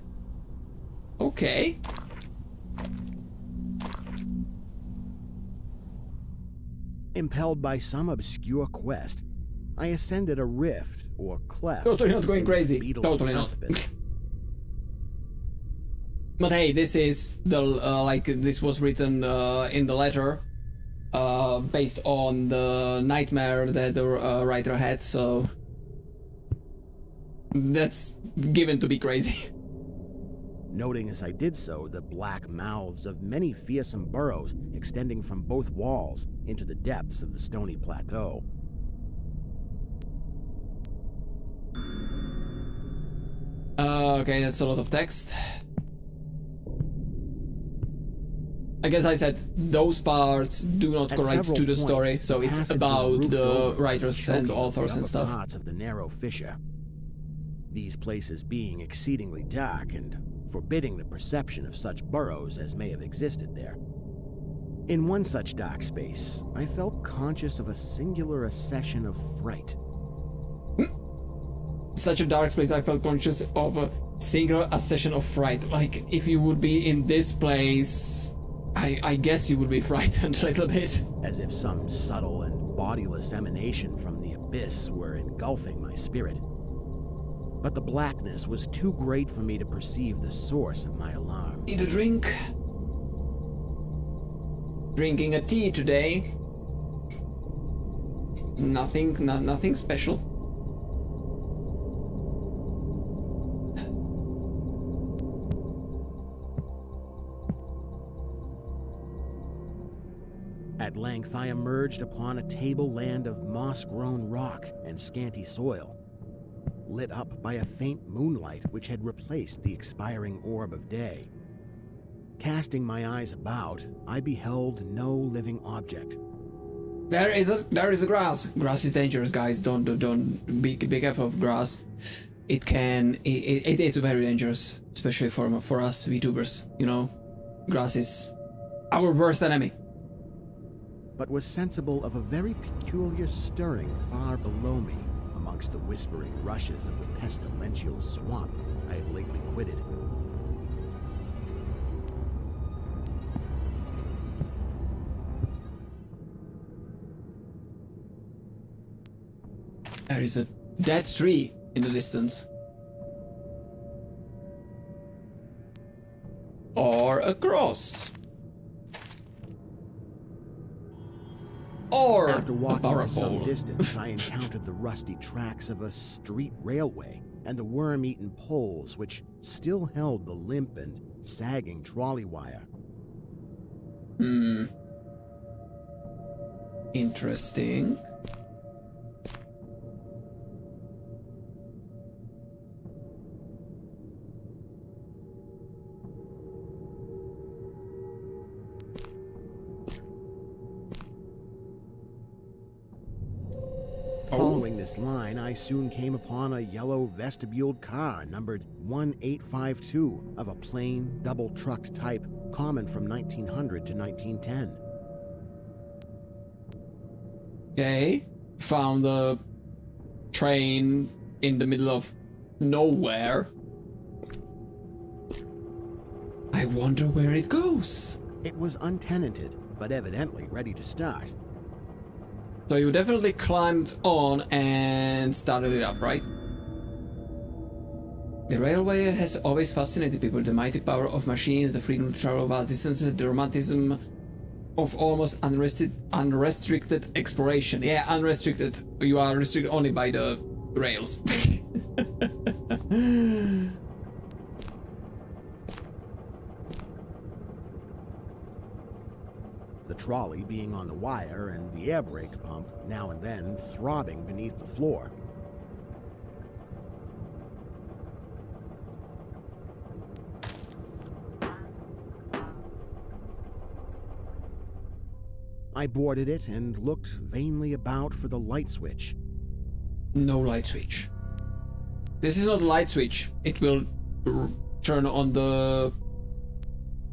Okay. Impelled by some obscure quest, I ascended a rift or cleft. Totally not going in the crazy. beetle Totally not. precipice. But hey, this is the this was written in the letter, based on the nightmare that the writer had. So that's given to be crazy. Noting as I did so the black mouths of many fearsome burrows extending from both walls into the depths of the stony plateau. Okay, that's a lot of text. I guess I said those parts do not At correct several to the story, points, so the it's passage was about roofed the over, writers and choking authors the and upper stuff. parts of the narrow fissure. These places being exceedingly dark and forbidding the perception of such burrows as may have existed there. In one such dark space, I felt conscious of a singular accession of fright. Such a dark place, I felt conscious of a singular accession of fright. Like, if you would be in this place, I guess you would be frightened a little bit. As if some subtle and bodiless emanation from the abyss were engulfing my spirit. But the blackness was too great for me to perceive the source of my alarm. Need a drink? Drinking a tea today. Nothing special. At length I emerged upon a tableland of moss-grown rock and scanty soil, lit up by a faint moonlight which had replaced the expiring orb of day. Casting my eyes about, I beheld no living object. There is a grass. Grass is dangerous, guys. Don't be careful of grass. It is very dangerous, especially for us VTubers. You know, grass is our worst enemy. But was sensible of a very peculiar stirring far below me amongst the whispering rushes of the pestilential swamp I had lately quitted. There is a dead tree in the distance. Or a cross. Or After a walking for some parapole. distance, I encountered the rusty tracks of a street railway and the worm-eaten poles which still held the limp and sagging trolley wire. Interesting. Following this line, I soon came upon a yellow vestibuled car numbered 1852 of a plain, double-trucked type common from 1900 to 1910. Okay. Found a train in the middle of nowhere. I wonder where it goes. It was untenanted, but evidently ready to start. So you definitely climbed on and started it up, right? The railway has always fascinated people. The mighty power of machines, the freedom to travel vast distances, the romanticism of almost unrestricted exploration. Yeah, unrestricted. You are restricted only by the rails. The trolley being on the wire and the air brake pump now and then throbbing beneath the floor. I boarded it and looked vainly about for the light switch. No light switch. This is not a light switch. It will turn on the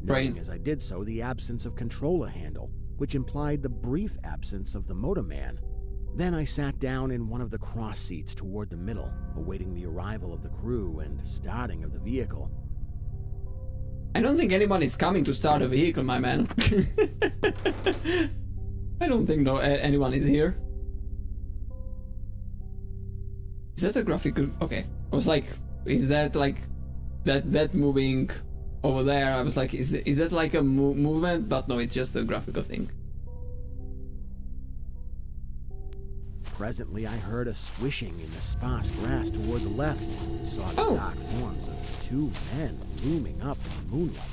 brain. Noting as I did so the absence of controller handle, which implied the brief absence of the motorman. Then I sat down in one of the cross seats toward the middle, awaiting the arrival of the crew and starting of the vehicle. I don't think anyone is coming to start a vehicle, my man. I don't think anyone is here. Is that a graphical? Okay, I was like, is that like that moving over there? I was like, is that like a movement? But no, it's just a graphical thing. Presently, I heard a swishing in the sparse grass toward the left and saw the dark forms of two men looming up in the moonlight.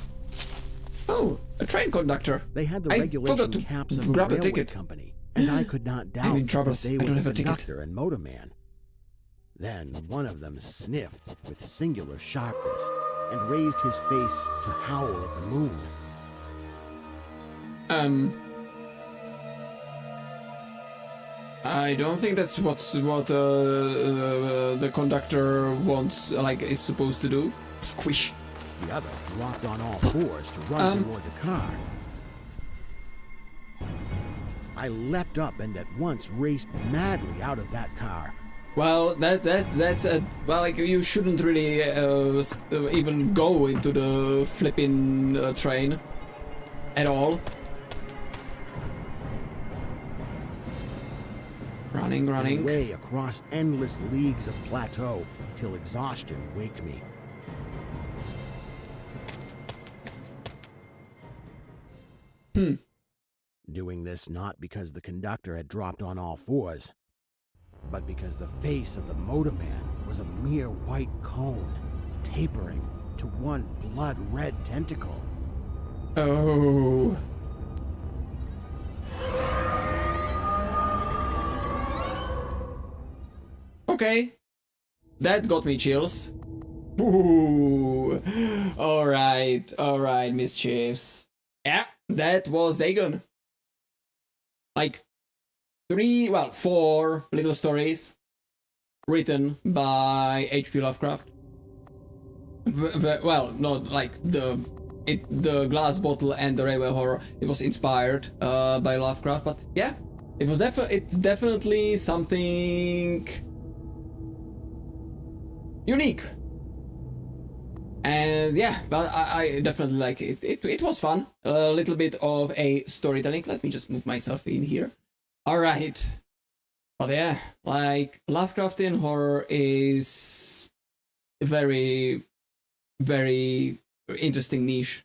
Oh, a train conductor. They had the I regulation forgot to caps of a grab a railway ticket. company, and I could not doubt I'm in trouble. that they I were don't the have a ticket. conductor and motorman. Then one of them sniffed with singular sharpness and raised his face to howl at the moon. I don't think that's what the conductor wants, like, is supposed to do. Squish. The other dropped on all fours to run toward the car. I leapt up and at once raced madly out of that car. Well, that's a well, like, you shouldn't really even go into the flipping train at all. Running. Way across endless leagues of plateau till exhaustion waked me. Doing this not because the conductor had dropped on all fours, but because the face of the motorman was a mere white cone, tapering to one blood-red tentacle. Oh. Okay. That got me chills. Ooh. Alright, Mischiefs. Yeah, that was Dagon. Like, 4 little stories written by H.P. Lovecraft. Well, not like the glass bottle and the railway horror. It was inspired by Lovecraft, but yeah, it's definitely something unique. And yeah, but I definitely like it. It was fun. A little bit of a storytelling. Let me just move myself in here. Alright. But yeah, like, Lovecraftian horror is a very, very interesting niche.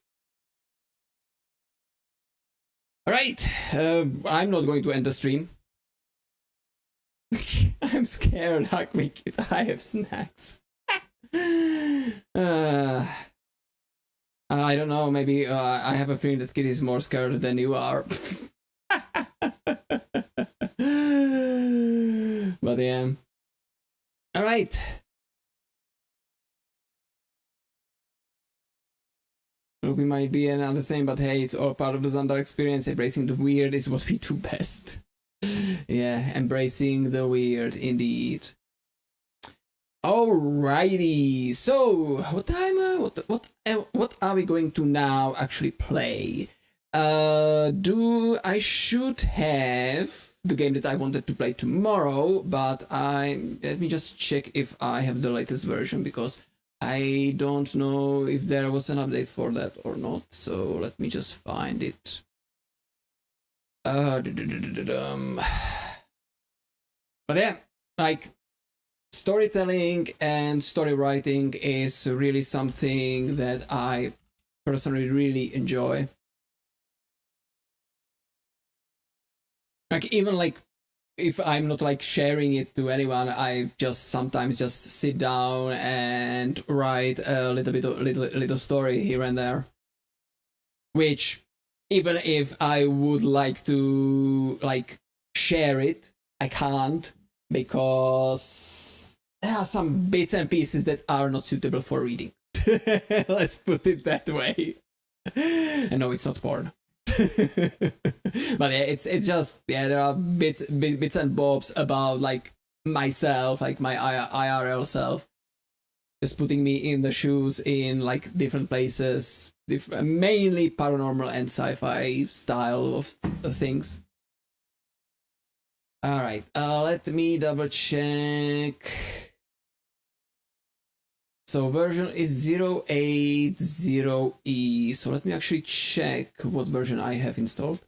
Alright, I'm not going to end the stream. I'm scared how quick I have snacks. I don't know, maybe I have a feeling that Kid is more scared than you are. But yeah. Alright. We might be an understanding, but hey, it's all part of the Xandar experience. Embracing the weird is what we do best. Yeah, embracing the weird indeed. Alrighty, so what are we going to now actually play? I should have the game that I wanted to play tomorrow, but let me just check if I have the latest version, because I don't know if there was an update for that or not. So let me just find it. But yeah, like, storytelling and story writing is really something that I personally really enjoy. Like, even like if I'm not like sharing it to anyone, I just sometimes just sit down and write a little story here and there. Which, even if I would like to like share it, I can't, because there are some bits and pieces that are not suitable for reading. Let's put it that way. And no, it's not porn. But yeah, it's just, yeah, there are bits and bobs about like myself, like my IRL self, just putting me in the shoes in like different places, mainly paranormal and sci-fi style of things. All right, let me double check. So version is 080E. So let me actually check what version I have installed.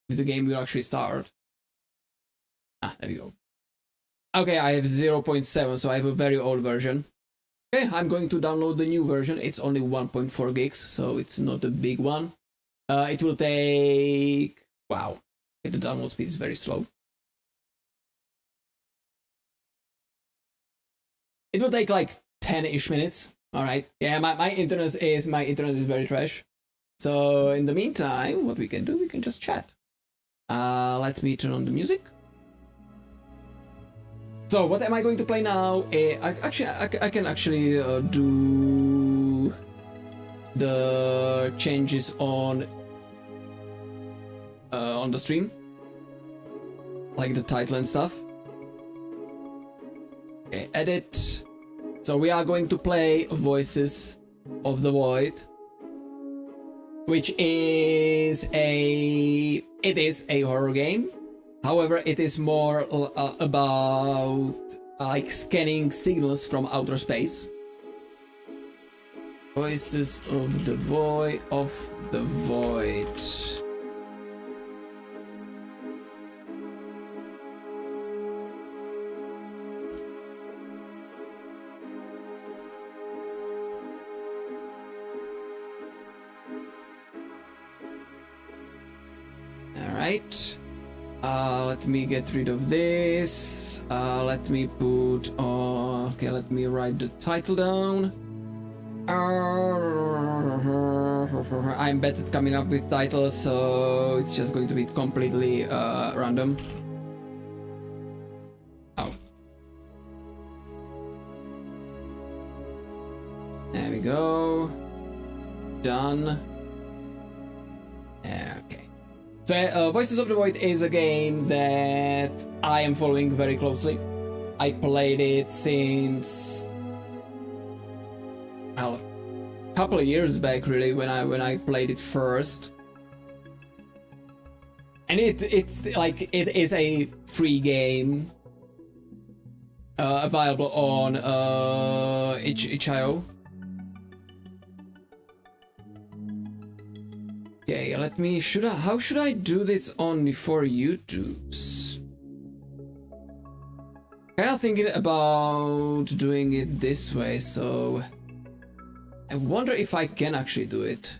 The game will actually start. There we go. Okay, I have 0.7, so I have a very old version. Okay, I'm going to download the new version. It's only 1.4 gigs, so it's not a big one. It will take... Wow, the download speed is very slow. It will take like 10-ish minutes. Alright, yeah, my internet is very trash. So in the meantime, what we can do, we can just chat. Let me turn on the music. So what am I going to play now? I can actually do the changes on the stream, like the title and stuff. Okay, edit. So we are going to play Voices of the Void, which is a horror game. However, it is more about like scanning signals from outer space. Voices of the Void. All right. Let me get rid of this. Let me put... okay, let me write the title down. I'm bad at coming up with titles, so it's just going to be completely random. Oh. There we go. Done. So, Voices of the Void is a game that I am following very closely. I played it since, well, a couple of years back, really, when I played it first. And it's like, it is a free game, available on itch.io. Okay, let me, how should I do this only for YouTube's? Kind of thinking about doing it this way, so I wonder if I can actually do it.